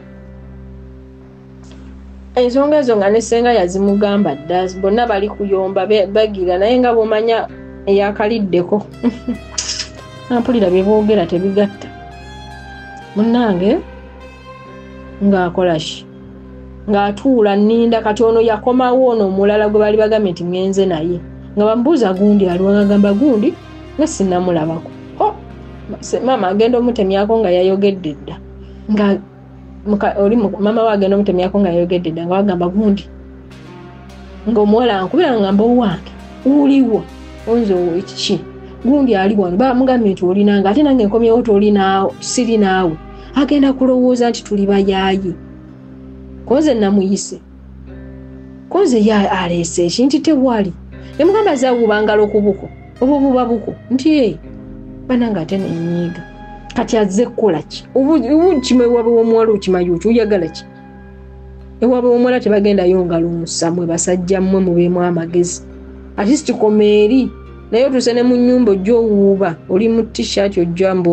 ensonga ezo nga ne ssenga yazimugamba dda bonna bali kuyomba bagira naye nga bw'omanya eyakaliddeko ampulira bye boogera tebigatta munnange ng'akola ki ng'atuula nninda kati ono yakomawo ono omulala gwe bali bagambye nti ngenze naye nga bamubuuza gundi aliwo ngagamba gundi nga sinnamulabako maama agenda omutemyako nga yayogedde dda nga mama we agenda omutemyako nga yayogedde dda nga bagamba gundi ng'omuwala ankubira ngamba owange uliwo onze ekiki gundi ali wano bamugambye nti olinanga ate nange nkomyewo tolinaawo siri naawe agenda kulowooza nti tuli bayaayi koze namuyise koze aleese eki nti tewali emugamba zawubangala okubuko oba buba buko nti bananga ate nenyiiga kati azze kukola ki ubu kima ewabe w'omuwala okimanyi oti oyagala ki ewabe w'omuwala tebagendayo ngalo musamwe basajja mmwe mubeemu amagezi ati sikikoma eri naye otuse ne mu nnyumba ojja owuuba oli mu t-shirt ojja mba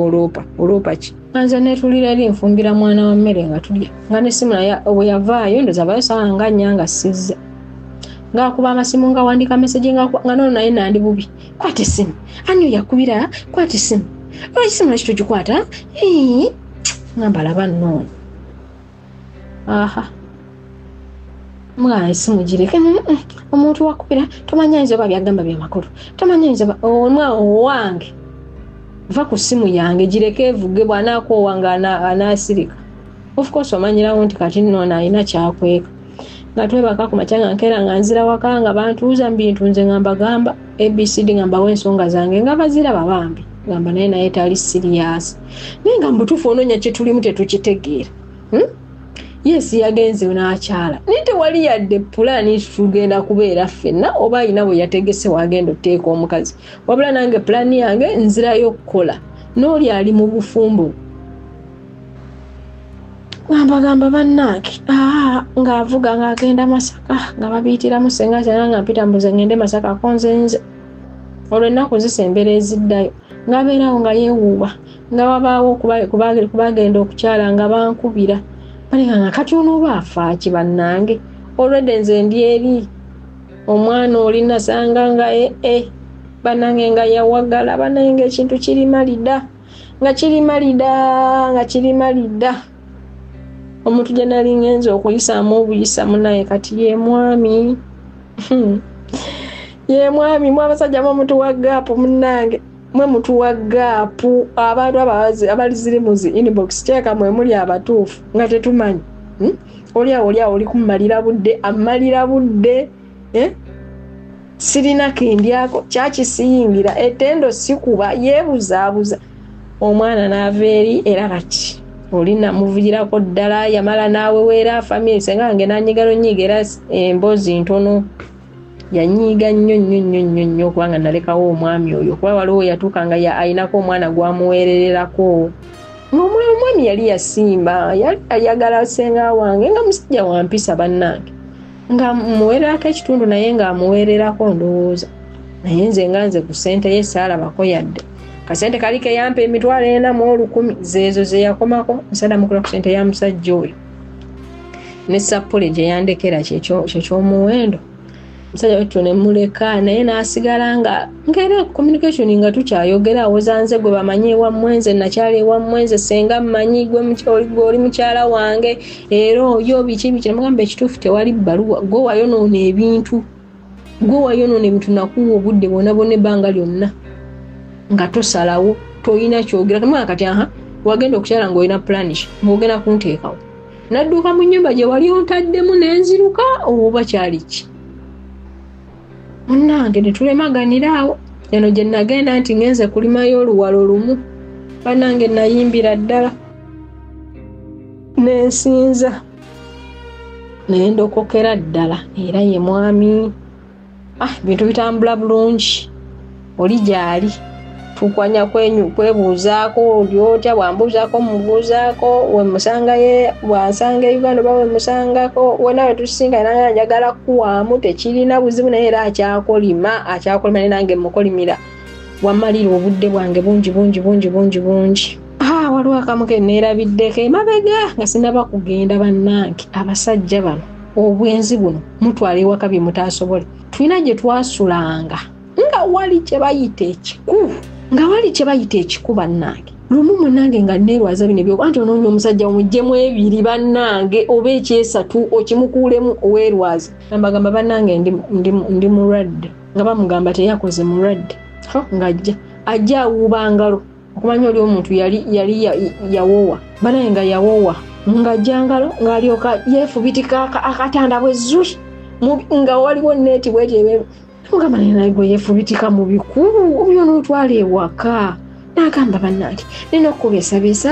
oloopa ki anza netulira eri nfumbira mwana wa mmere nga tulya nga nesimu bwe yavaayo ndoza bayosawa nga nnyanga sizza ng'akuba amasimu nga wandika meseji nga nono naye nandi bubi kwata essimu ani yakubira kwata essimu olwekisimu nakito gikwata ngamba laba nnoono mwana essimu gireke omuntu wakubira tomanya ayinza oba byagamba byamakulu tomanya ayinza omwana owange va ku ssimu yange gireke evuge bw'anaakoowa nga anaasirika of course omanyirawo nti kati nnono alina kyakweka nga twebaka ku makya nga nkeera nga nzira waka nga bantuuza mbintu nze ngamba gamba abcd ngambawo ensonga zange nga baziraba bambi ngamba naye tali siriyasi naye nga mbutuufu onoonya kye tulimu tetukitegeera yes yagenze n'akyala naye tewali yadde pulaani tugenda kubeera ffenna oba alina bwe yategese wagenda otteeka omukazi wabula nange pulaani yange nzirayo okukola n'oli ali mu bufumbo gamba bannange ng'avuga ng'agenda Masaka nga babiyitiramu senga kyana nga mpita mbuze ngende Masaka konze nze olwo ennaku zisembera eziddayo ng'abeerawo nga yeewuuba nga wabaawo kubagenda okukyala nga bankubira baleka nga kati onooba afaaki bannange olwedde nze ndi eri omwana oli nasanga nga bannange nga yawagala bannange ng'ekintu kirimalida nga kirimalida omuntu gye nali ngenza okuyisaamu obuyisa munaye kati ye mwami mwe abasajja mwe mutuwa gaapu munnange mwe mutuwa gaapu abantu abaliziri mu zi inbox teeka mwe muli abatuufu nga tetumanyi oli kumalira budde amalira budde sirina kendyako kyakisiyingira etendo sikuba yeebuzaabuza omwana n'aveeri era kati olina muvugirako ddala yamala naawe weera family senga nge nanyigalo nyiga era emboozi ntono yanyiiga nnyo kubanga nalekawo omwami oyo kuba waliwo yatuukanga ayinako omwana gwamuweerererako omwami yali yasimba yali ayagala senga wange nga musajja wampisa bannange nga muweererako ekitundu naye ng'amuweererako ndowooza naye nze nga nze ku ssente ye saalabako yadde kasente kali ke yampa emitwalo 410 zeezo ze yakomako nsala mukula ku ssente ya musajja oyo ne sappule gye yandekera kyekyomuwendo musajja wetu ne muleka naye n'asigala ng'era communication nga tukyayogera awozanze gwe bamanyi ewamwenze nakyali ewamwenze senga mmanyi gwe oli mukyala wange era oyo biki namugamba ekituufu tewali bbaluwa gwe wayonoona ebintu nakuwa obudde bwona ebbanga lyonna nga tosalawo toyina kyogera kamwana kati wagenda okukyala ng'olina planish ng'ogenda kunteekawo nadduuka mu nnyumba gye wali ontaddemu n'enziruka oba kyali ki munnange ne tulemaganiraawo eno gye nagenda nti ngenze kulimayo oluwalo lumu bannange nayimbira ddala n'ensinza naye ndokokera ddala era ye mwami bintu bitambula bulungi oli gyali tukwanya kwebuuzaako olyotya bwambuuzaako mubuuzaako wemusanga ye bwansanga Uganda oba wemusangako wena wetusinga nange njagala kuwaamu tekirina buzibu naye era akyakolima naye nange mukolimira wamalira obudde bwange bungi waliwo akamu ke neerabiddeko emabega nga sinaba kugenda bannange abasajja bano obwenzi buno mutwala ewaka bye mutaasobole tulina gye twasulanga nga wali kye bayita ekiku bannange lumu munnange nga neerwaza bino ebyo anti onoonya omusajja omuggyemu 2 bannange oba ekyesatu okimukuulemu oweerwaza nambagamba bannange ndi mulwadde nga bamugamba teyakoze mulwadde ajja awuuba ngalo okumanya oli omuntu yali yawowa banaye nga yawowa ng'ajja ngalo ng'alyoka yeefubitika akatanda bwezzuli nga waliwo neeti bwetyo mugamba naye gwe yeefubitika mu bikubu by'onootwala ewaka n'agamba bannange nina okubeesabeesa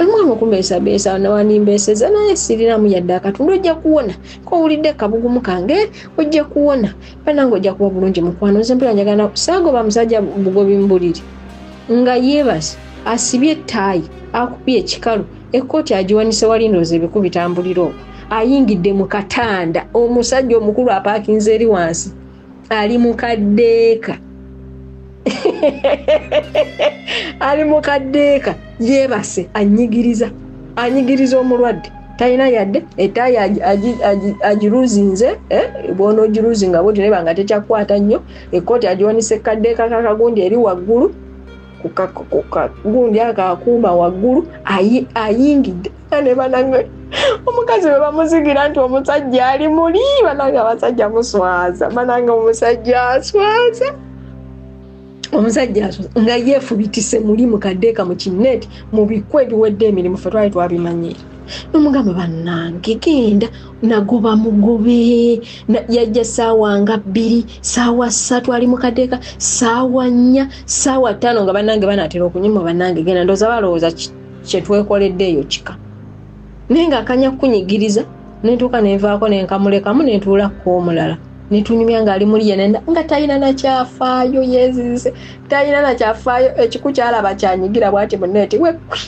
omwami okumbeesabeesa nawanimbeeseza naye sirinamu yadde akatundu ojja kuwona kowulidde kabugumu kange ojja kuwona bannange ojja kuba bulungi mukwano nze mpula njagala saagoba musajja bugobi mbuliri nga yeebase asibye ettaayi akubye ekikalu ekkooti agiwanise wali ndowooza ebiku bitambulira okwo ayingidde mu katanda omusajja omukulu apaakinze eri wansi ali mu kaddeeka yeebase anyigiriza omulwadde talina yadde ettaayi agiruzinze bw'onoogiruzinga bwoti naye banga tekyakwata nnyo ekkooti agiwanise ekaddeeka kakagundi eri waggulu ku kagundi akakuuma waggulu ayingidde ne banange omukazi we bamuzigira nti omusajja ali muli banange abasajja muswaza banange omusajja aswaza nga yeefubitise muli mu kaddeeka mu kinneeti mu biku ebiwedde emirimu ffe twali twabimanyira nomugamba bannange genda nagoba mugobe yajja saawa nga 2 saawa 3 ali mu kaddeeka saawa 4 saawa 5 nga bannange banaatera okunyuma bannange genda ndooza balowooza kyetwekoledde eyo kika naye ng'akanya kukunyigiriza nentuuka nenvaako nenkamulekamu nentuulako omulala netunyumya ng'ali muli yenenda nga talina nakyafaayo yeezizise talina nakyafaayo ekiku kyalaba kyanyigira bwati muneeti wekwi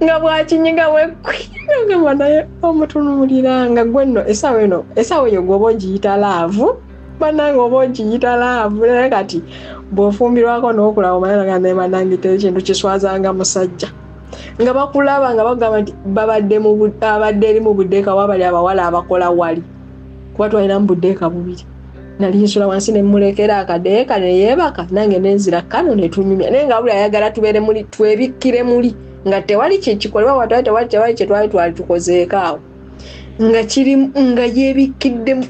nga bwakinyiga wekwi ngamba naye omutunuliranga gwenno esaawa eyo gwoba ogiyita laavu bannange oba ogiyita laavu naye kati bw'ofumbirwako n'okulaba omananga nemanange tekintu kiswazanga musajja nga bakulaba nga bagamba nti abadde eri mu buddeeka wabali abawala abakola wali kuba twalina mu buddeeka bubiri nali nsula wansi nemulekera akadeeka neyeebaka nange nenzira kano netunyumya naye nga buli ayagala tubeere muli twebikkire muli nga tewali kyekikolebwa watwali tewali kyetwali tukozeekaawo nga kiri nga yeebikkiddemu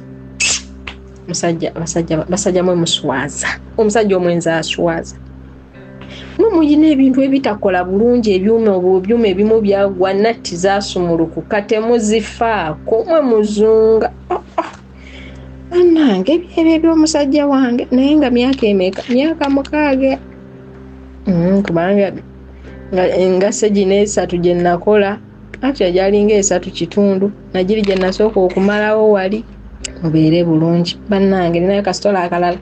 basajja mwe muswaza omusajja omwenzi aswaza Muyina ebintu ebitakola bulungi ebyuma ebimu byagwa natti zaasumulukuka temuzifaako mwe muzunga. Bannange ebyo eby'omusajja wange naye nga myaka emeka? Myaka 6. Kubanga nga segina 3 gye nakola actually gyalinga 3 kitundu nagiri gye nasooka okumalawo wali mubeere bulungi. Bannange ninayo kasitola akalala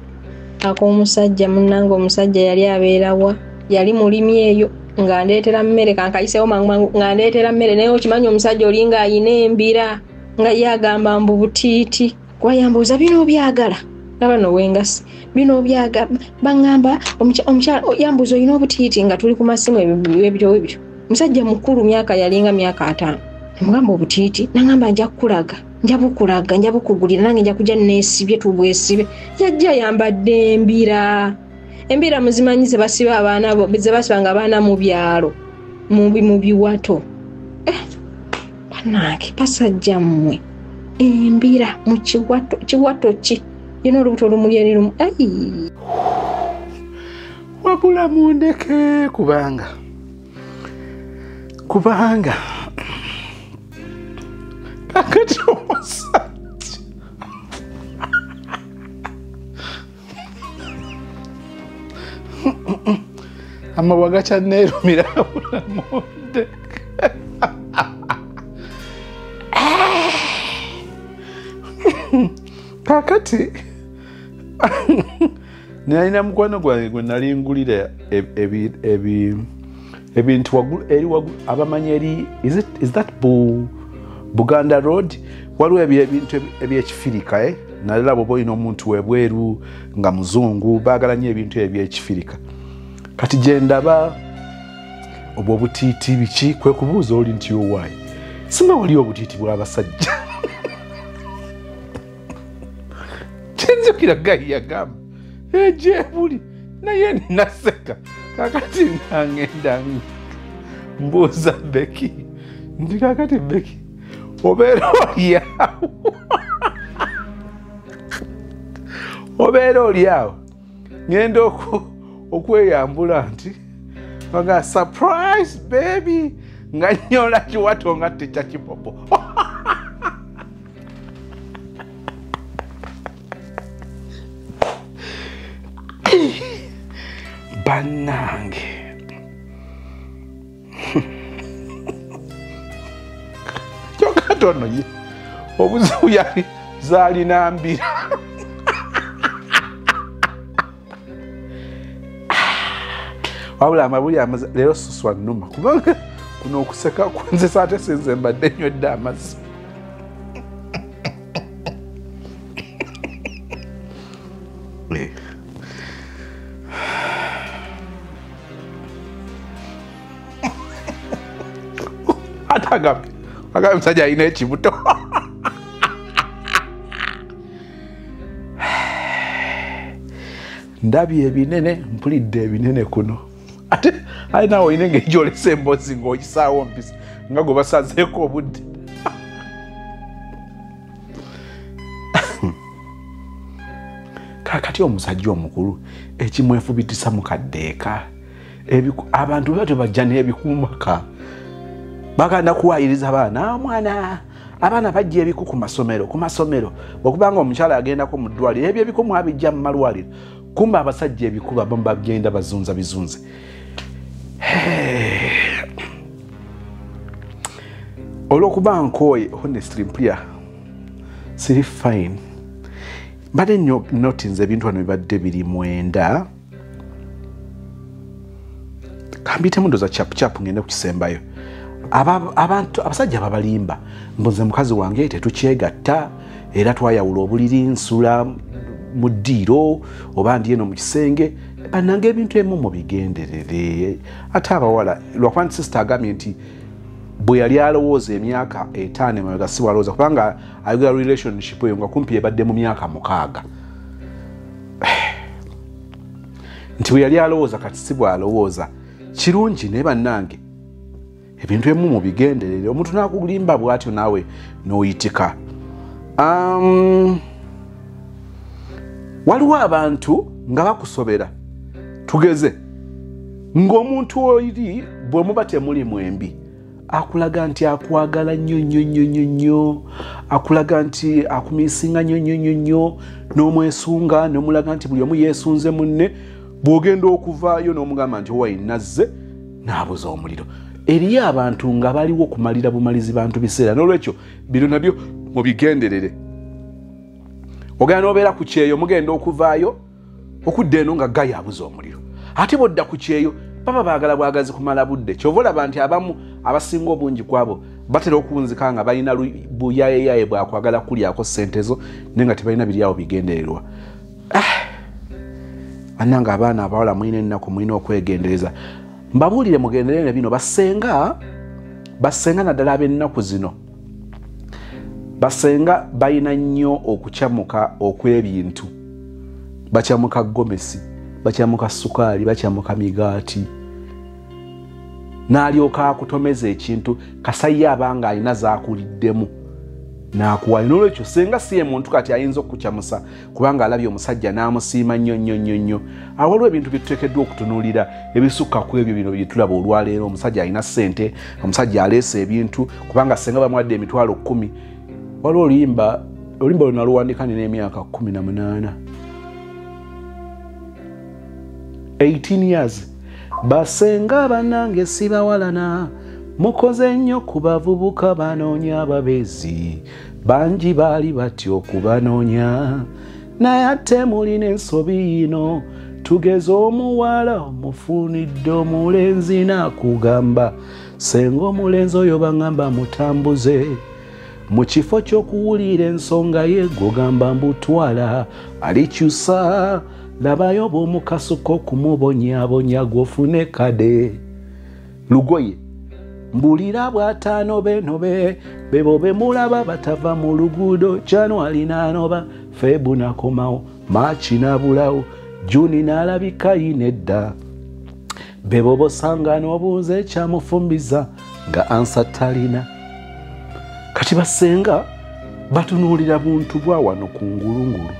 ak'omusajja munnange. Omusajja yali abeerawa, yali mulimi eyo ng'andeetera mmere, kankayiseewo mangu ng'andeetera mmere, naye okimanyi omusajja olinga ayina embira nga yagamba mbu butiiti kuba yambuuza bino byagala laba nowengasi bino byagala baŋŋamba omukyala yambuuza olina obutiiti nga tuli ku masimu ebyo. Musajja mukulu myaka yalinga myaka 5. Mugamba obutiiti naŋŋamba nja bukugulira nange nja kujja neesibye tubwesibe. Yajja yambadde embira muzimanyi ze basiba abaana bo, ze basibanga abaana mu byalo mu biwato. Bannange basajja mmwe embira mu kiwato ki yina olubuto olumuli erirumu. Wabula mundeke kubanga kakati omusajja amawa gakyanneerumira wabula mundeke. Kakati nalina mukwano gwange gwe nali ngulira ebintu eri waggulu abamanyi eri is that Buganda Road, waliwo ebintu ebyekifirika nalaba oba olina omuntu webweru nga muzungu baagala nnyo ebintu ebyekifirika. Kati gye ndaba obwo obutiiti biki kwe kubuuza oli nti owaayi sima wali obutiiti bw'abasajja. Kyenzukira gayi yagamba egyebuli naye naseka. Kakati nangenda mbuuza Beki nti kakati Beki obeera oli awo ngenda okweyambula nti nga surprise baby nga nyola kiwato nga tekya kipopo. Bannange kyokatono ye obuzibu yali zaalina mbira. Wabula amabuli leero suswa nnuma kubanga kuno okuseka kwenze saate sinze mbadde nywedde amazzi. Atagambye omusajja alina ekibuto. Ndabye ebinene mpulidde ebinene kuno ate alinawo oyina engeri olesa emboozi ng'ogisaawo mpisa nga gwe basazeeko obudde. Kakati omusajja omukulu ekimwefubitisa mu kaddeeka abantu batyo bajja n'ebikumaka baganda kuwayiriza abaana bajja ebiku ku masomero okubanga omukyala agendako mu ddwaliro ebyo ebiku mwabijja mu malwaliro kumba abasajja ebikuba bagenda bazunza bizunze. Olw'okuba nkooye honestly mpulira siri fine. Mbadde nnyo notinze ebintu wano bibadde biri 9 kambiyitemu ndoza capucapu ngende kukisembayo. Abantu abasajja babalimba mbuze mukazi wange tetukyegatta era twayawula obuliri nsula mu ddiiro oba ndi eno mu kisenge. Bannange ebintu ebimu mubigenderere ate abawala lwakuba nti sister agambye nti bwe yali alowooza emyaka 5 emabega si bwalowooza kubanga ayogera relationship eyo nga kumpi ebadde mu myaka 6 nti bwe yali alowooza kati si bwalowooza kirungi naye bannange ebintu ebimu mubigenderere. Omuntu nakulimba bw'atyo naawe n'oyitika. Waliwo abantu nga bakusobera tugeze ng'omuntu oli bwe muba temuli mwembi akulaga nti akwagala nnyo akulaga nti akumisinga nnyo n'omwesunga n'omulaga nti buli omu yeesunze munne bw'ogenda okuvaayo n'omugamba nti owayi nazze n'abuza omuliro. Eriyo abantu nga baliwo okumalira bumalizi bantu biseera n'olwekyo bino nabyo mubigenderere. Ogenda n'obeera ku kyeyo mugenda okuvaayo okudda eno nga gayi abuza omuliro ate bodda ku kyeyo baba baagala bwagazi kumala budde. Kyova olaba nti abamu abasinga obungi kwabo batera okunzika nga balina buyayeyaye bwakwagala kulyako ssente zo naye nga tebalina biri awo bigendererwa. Annanga abaana abawala mulina ennaku mulina okwegendereza. Mbabuulire mugenderere bino basenga naddala ab'ennaku zino basenga balina nnyo okukyamuka okw'ebintu. Bakyamuka gomesi, bakyamuka sukaali, bakyamuka migaati. N'alyoka akutomeza ekintu kasayya abanga alina zaakuliddemu n'akuwayo. N'olwekyo senga si ye muntu kati ayinza okukyamusa kubanga alabye omusajja n'amusiima nnyo. Awaliwo ebintu bye tuteekeddwa okutunuulira ebisukka ku ebyo bino bye tulaba olwaleero. Omusajja alina ssente, omusajja aleese ebintu kubanga senga bamuwadde emitwalo 10. Waliwo oluyimba luno naluwandika nina emyaka 18. 18 years. Basenga banange sibawalana mukoze nnyo ku bavubuka banoonya ababeezi bangi baali batyo okubanoonya naye ate mulina ensobi yino tugeze omuwala omufunidde omulenzi n'akugamba senga omulenzi oyo baŋŋamba mutambuze mu kifo ky'okuwulira ensonga ye gogamba mbutwala alikyusa labayo bw'omukasuko kumubonyaabonya gw'ofune kade. Lugoye mbulira bw'ataano benobe bebo bemulaba batava mu luguudo January n'anoba Febu nakomawo Maachi n'abulawo Juni n'alabika yinedda bebo bosanga n'obuuza ekyamufumbiza nga ansa talina. Kati basenga batunuulira buntu bwa wano ku ngulungulu.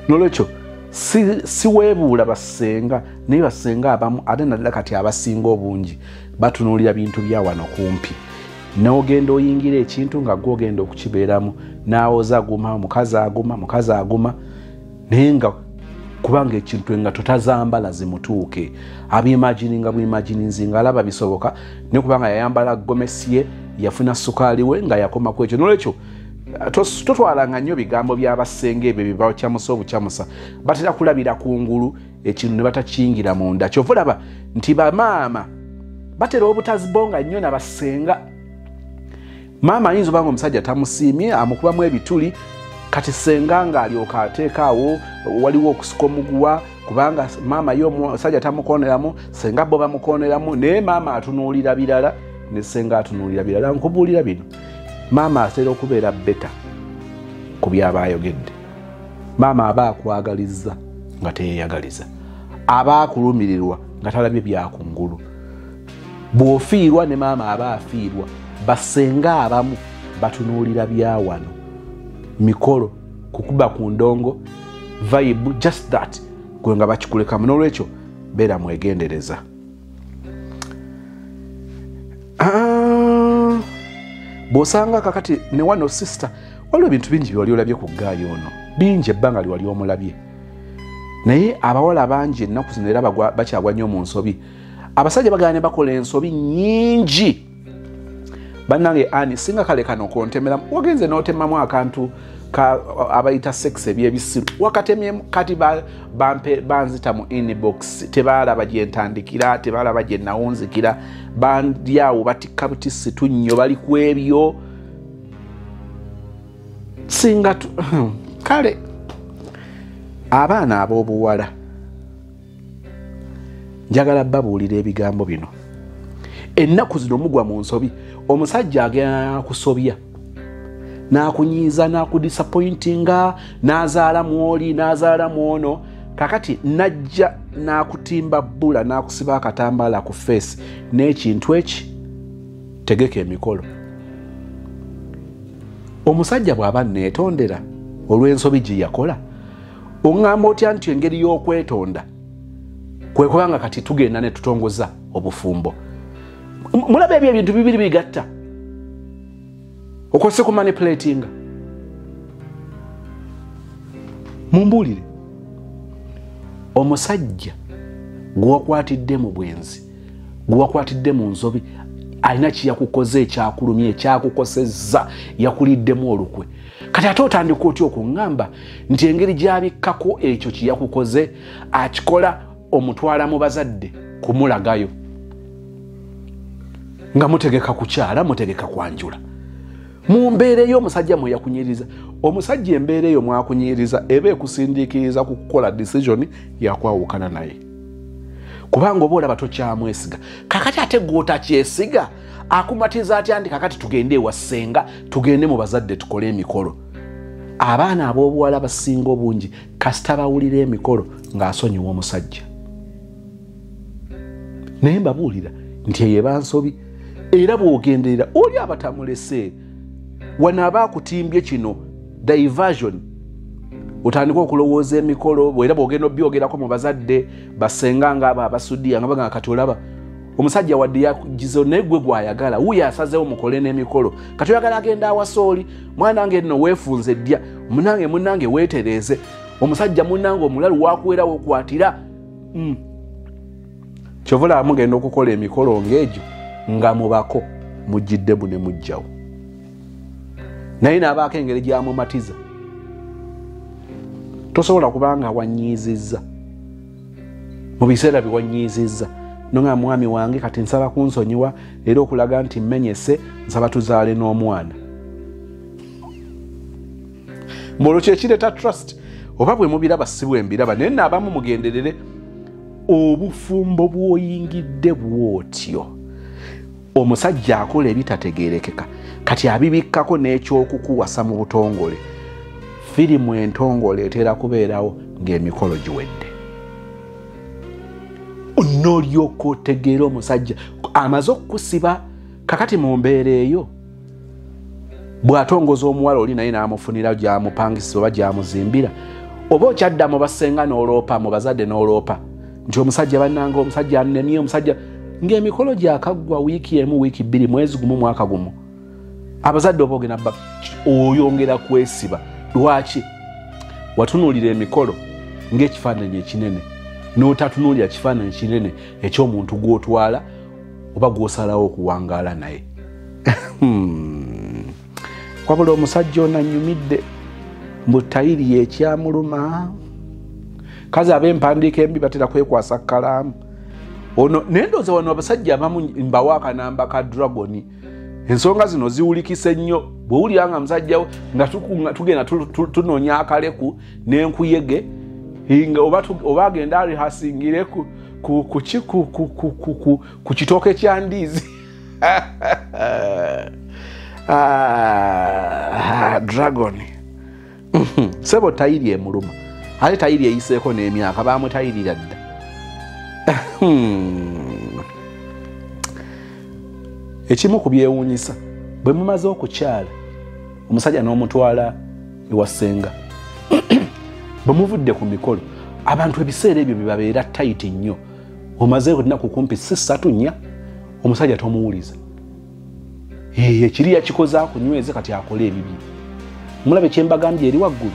N'olwekyo si weebuula basenga naye basenga abamu ate naddala kati abasinga obungi batunuulira bintu bya wano kumpi. N'ogenda oyingira ekintu nga gw'ogenda okukibeeramu n'awoza aguma mukazi aguma naye nga kubanga ekintu nga totazambala zimutuuke abimagininga bwimagininzi alaba bisoboka ne kubanga yayambala gomesi ye yafuna sukaali we nga yakoma ku ekyo. N'olwekyo totwalanga nnyo bigambo by'abasenga ebyo bye bakyamusa obukyamusa batera kulabira kungulu ekintu ne batakiyingira munda. Kyova olaba nti bamaama batera obutazibonga nnyo nabasenga. Maama ayinza obanga omusajja tamusiimye amukubamu ebituli kati senga ng'alyoka ateekaawo waliwo okusika omuguwa kubanga maama yo omusajja tamukooneramu senga bo bamukooneramu naye maama atunuulira birala ne senga atunuulira birala. Nkubuulira bino maama atera okubeera beta ku byaba ayogedde. Maama aba akwagalizza nga teyeeyagaliza, aba akulumirirwa nga talabye byakungulu. Bw'ofiirwa ne maama aba afiirwa. Basenga abamu batunuulira byawano, mikolo, kukuba ku ndongo, vibe, just that gwe nga bakikulekamu. N'olwekyo beera mwegendereza. Bw'osanga kakati ne wano sister waliwo ebintu bingi bye wali olabye ku ggaayo ono bingi ebbanga lye wali omulabye naye abawala bangi ennaku zino era bakyagwa nnyo mu nsobi. Abasajja bagana ne bakola ensobi nnyingi. Bannange ani singa kale kano kontemeramu wagenze n'otemamu akantu abayita sex ebyebisiru wakatemyemu kati banzita mu inbox tebaalaba gye ntandikira tebaalaba gye nawunzikira bandyawo batikka butisitu nnyo bali ku ebyo singa kale abaana ab'obuwala njagala babuulira ebigambo bino. Ennaku zino mugwa mu nsobi. Omusajja agenda kusobya n'akunyiiza n'akudisappointinga n'azaala mwoli n'azaala mwono kakati najja n'akutimba bbula n'akusiba akatambaala ku face n'ekintu eki tegeka emikolo. Omusajja bw'aba neetondera olw'ensobi gye yakola oŋŋamba otya nti engeri y'okwetonda kwe kubanga kati tugenda ne tutongoza obufumbo. Mulabe ebintu bibiri bigatta. Okose ku manipulatinga. Mumbulire. Omusajja gwakwatidde mu bwenzi, gwakwatidde mu nzobi, alina kiyakukoze ekyakulumye ekyakukosezza, yakuliddemu olukwe. Kati ate otandika otya okuŋŋamba nti engeri gy'abikkako ekyo kiyakukoze akikola omutwala mu bazadde kumulagayo. Nga mutegeka kukyala, mutegeka kwanjula. Mu mbeera eyo omusajja mwe yakunyiriza. Omusajja embeera eyo mwakunyiriza eba ekusindiikiriza ku kukola decision yakwawukana naye. Kubanga oba olaba tokyamwesiga. Kakati ate gw'otakyesiga akumatiza atya nti kakati tugende ewa ssenga, tugende mu bazadde tukole emikolo. Abaana ab'obuwala basinga obungi kasita bawulira emikolo ng'asonyiwa omusajja. Naye mbabuulira nti eyo eba nsobi. Era bw'ogenderera oli abatamulese wano aba akutimbye kino diversion. Otandika okulowooza emikolo era bw'ogenda obyogerako mu bazadde basenga ng'abo abasudiya nga bagamba kati olaba omusajja wadde yakugizo naye gwe gw'ayagala wuyo asazeewo mukole n'emikolo. Kati oyagala agenda awasa oli mwana wange nno weefunze ddya munnange weetereeze omusajja munnange omulalu wakuwerawo okwatira. Kyovula mugenda okukola emikolo ng'egyo nga mubako mujjiddemu ne mujjawo. Naye n'abaako engeri gy'amumatiza. Tosobola kubanga wanyiizizza. Mu biseera bye wanyiizizza. Nonga mwami wange kati nsaba kunsonyiwa era okulaga nti mmenyese nsaba tuzaale n'omwana. Mbolo kyekireta trust. Oba bwe mubiraba si bwe mbiraba naye n'abamu mugenderere obufumbo bw'oyingidde bw'otyo. Omusajja akola ebitategeerekeka kati abibikkako n'ekyokukuwasa mu butongole. Firimu entongole etera kubeerawo ng'emikolo giwedde. N'olyoka otegeera omusajja amaze okukusiba kakati mu mbeera eyo bw'atongoza omuwala oli naye n'amufunira gy'amupangisa oba gy'amuzimbira oba okyadda mu basenga n'oloopa mu bazadde n'oloopa nti omusajja bannanga omusajja annemye omusajja ng'emikolo gyakaggwa wiiki emu wiiki bbiri mwezi gumu mwaka gumu abazadde oba ogenda oyongera kwesiba. Lwaki? Watunuulira emikolo ng'ekifaananyi ekinene n'otatunuulira kifaananyi kinene eky'omuntu gw'otwala oba gw'osalawo okuwangaala naye. Wabula omusajja ono annyumidde mbu tayiri ekyamuluma. Kazi ab'empandiika embi batera kwekwasa kalaamu. Ono nendoza wano abasajja abamu mbawa akanamba ka dragoni. Ensonga zino ziwulikise nnyo. Bw'owulira nga musajjawo nga tugenda tunoonya akaleku n'enkuyege nga oba agenda alihasingire ku kitooke kya ndiizi. Dragoni. Sebo tayiri emuluma. Ate tayiri eyiseeko n'emyaka baamutayirira dda. Ekimu ku byewuunyisa bwe mumaze okukyala omusajja n'omutwala ewa ssenga bwe muvudde ku mikolo abantu ebiseera ebyo bibabeera tayiti nnyo. Omazeeko ennaku kumpi 3-4 omusajja tomuwuliza. Ekiri yakikoze akunyweze kati akole ebibi. Mulabe kye mbagambye eri waggulu.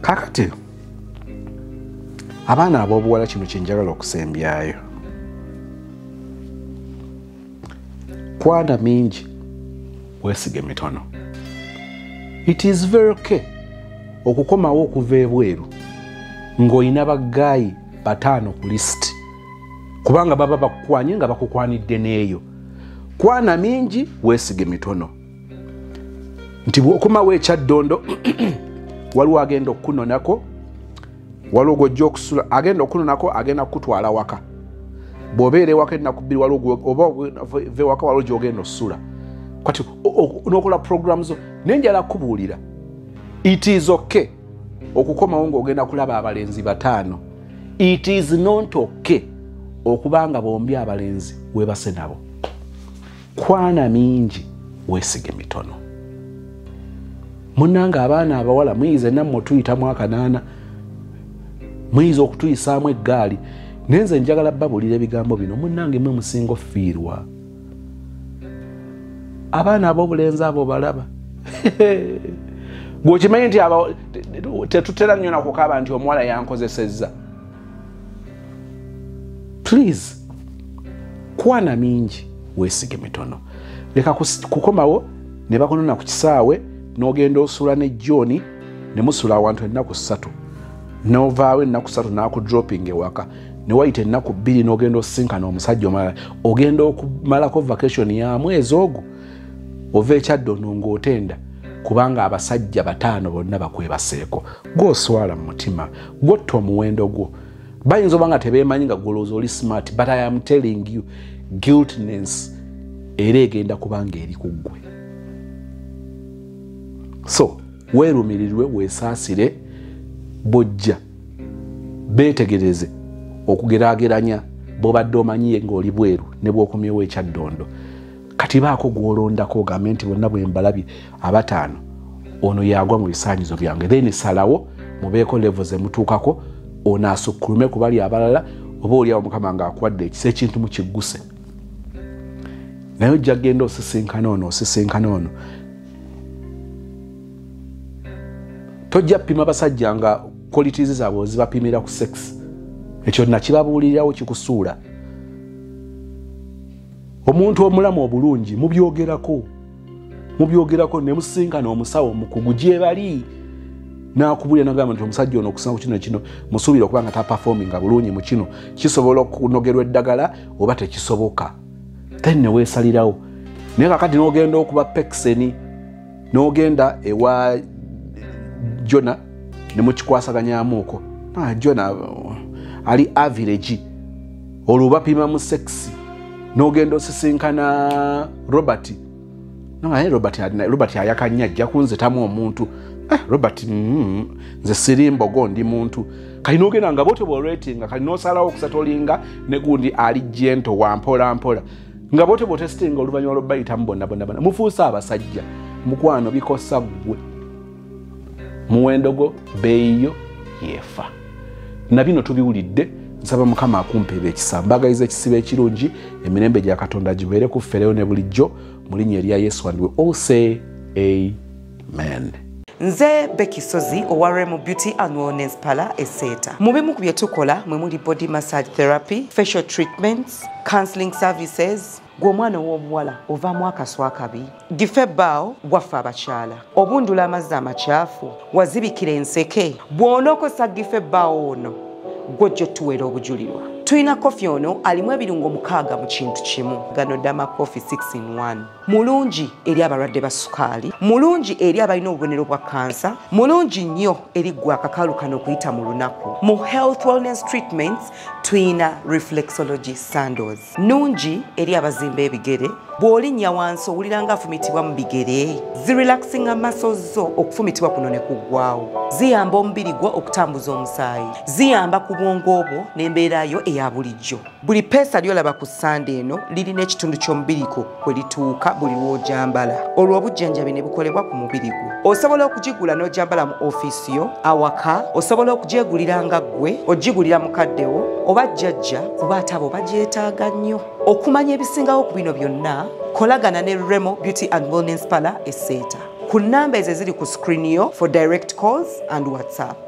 Kakati abaana ab'obuwala kino kye njagala okusembyayo. Kwana mingi weesige mitono. It is very okay okukomawo okuva ebweru ng'olina baggaayi 5 ku lisiti kubanga baba bakukwanye nga bakukwanidde n'eyo. Kwana mingi weesige mitono. Nti bw'okomawo ekyaddondo waliwo agenda okukunonako, waliwo gw'ojja okusula agenda okukunonako agenda kukutwala waka. Bw'obeera ewaka ennaku 2 waliwo oba ove waka waliwo gy'ogenda ossula. Kati n'okola programs zo nenjala kubuulira. It is okay okukomawo ng'ogenda kulaba abalenzi 5. It is not okay okubanga bombi abalenzi weebase nabo. Kwana mingi weesige mitono. Munnanga abaana abawala muyize nammwe tuyita mwaka 8. muyinza okutuyisaamu eggaali naye nze njagala babulira ebigambo bino munnange mwe musinga ofiirwa abaana ab'obulenzi abo balaba gwekimanyi nti tetutera nnyo nakukaaba nti omuwala yankozesezza. Please kwana mingi weesige mitono leka kukomawo ne bakunona ku kisaawe n'ogenda osula ne John ne musula awantu ennaku 3 n'ovaawo ennaku 3 n'akudroping ewaka ne wayita ennaku 2 n'ogenda osinkana omusajja omulala ogenda okumalako vacation ya mwezi ogwo ova ekyaddono ng'otenda kubanga abasajja 5 bonna bakwebaseeko gw'oswala mu mutima gwotta omuwendo gwo bayinza oba nga tebeemanyi nga golooza oli smart but I am telling you guiltness era egenda kubanga eri ku ggwe. So weerumirirwe weesaasire bojja beetegereze okugeraageranya bw'obadde omanyiye ng'oli bweru ne bw'okomyewo ekyaddondo kati baako gw'olondako ogambe nti bonna bwe mbalabye 5 ono yagwa mu bisaanyizo byange then salawo mubeeko levo ze mutuukako ono asukkulume ku bali abalala oba oliawo mukama ng'akuwadde ekisa ekintu mukigguse naye ojja genda osisinkana ono tojja pima basajja nga qualities zaabwe ozibapimira ku sex ekyo nakibabuulirirawo kikusuula. Omuntu omulamu obulungi mubyogerako ne musinkana omusawo mukugu gye bali n'akubulira n'agamba nti omusajja ono okusanga kino musuubira okuba nga taperforming bulungi mu kino kisobola okunogerwa eddagala oba tekisoboka then ne weesalirawo. Naye kakati n'ogenda okuba pekiseni n'ogenda ewa Jona ne mukikwasaganyamuuko Jona ali average olubapima mu sexy n'ogenda osisinkana Robert naye Robert ayakanya ajja kunzetamu omuntu Robert nze sirimbogo ndi muntu kali n'ogenda nga bote bwo rating kali n'osalawo okusatolinga ne gundi ali gento wampola nga bote bo testing oluvannyuma lw'obayita mbonna mufuusa abasajja mukwano bikosa ggwe muwendo gwo beeyo yefa na bino tubiwulidde nsaba mukama akumpeeba ekisa mbagaliza ekisibo ekirungi emirembe gya Katonda gibeere ku ffe leero ne bulijjo mu linnya erya Yesu and we all say amen. Nze Becky Sozi owa Remo Beauty and Wellness Parlour Eseta. Mubimu ku bye tukola mwe muli body massage therapy, facial treatments, counseling services. Gw'omwana w'omuwala ovaamu akaswa akabi gife bbaawo waffe abakyala obundula amazzi amakyafu wazibikira enseke bw'onookosa gife bbaawo ono gw'ojja otuweera obujulirwa. Tulina kofi ono alimu ebirungo 6 mu kintu kimu. Gano Dama Coffee 6 in 1 mulungi eri abalwadde ba sukaali, mulungi eri abalina obubonero bwa kansa, mulungi nnyo eri gwe akakalu kano okuyita mu lunaku. Mu health wellness treatments tulina reflexology sandals, nungi eri abazimba ebigere bw'olinnya wansi owulira nga afumitibwa mu bigere. Zirelaxing muscles zo okufumitibwa kuno ne kuggwaawo. Ziyamba omubiri gwo okutambuza omusaayi, ziyamba ku bwongo bwo n'embeerayo eya bulijjo. Buli peesa lyolaba ku ssande eno lirina ekitundu ky'omubiriko kwe lituuka buli lw'ojambala. Olwo obujjanjabi ne bukolebwa ku mubiri gwo. Osobola okugigula n'ojambala mu ofiisi yo, awaka, osobola okugyegulira nga ggwe, ogigulira mukaddewo oba jjajja kuba ate abo bagyetaaga nnyo. Okumanya ebisingawo ku bino byonna, kolagana ne Remo Beauty and Wellness Parlour Eseta. Ku nnamba ezo eziri ku screen yo for direct calls and WhatsApp.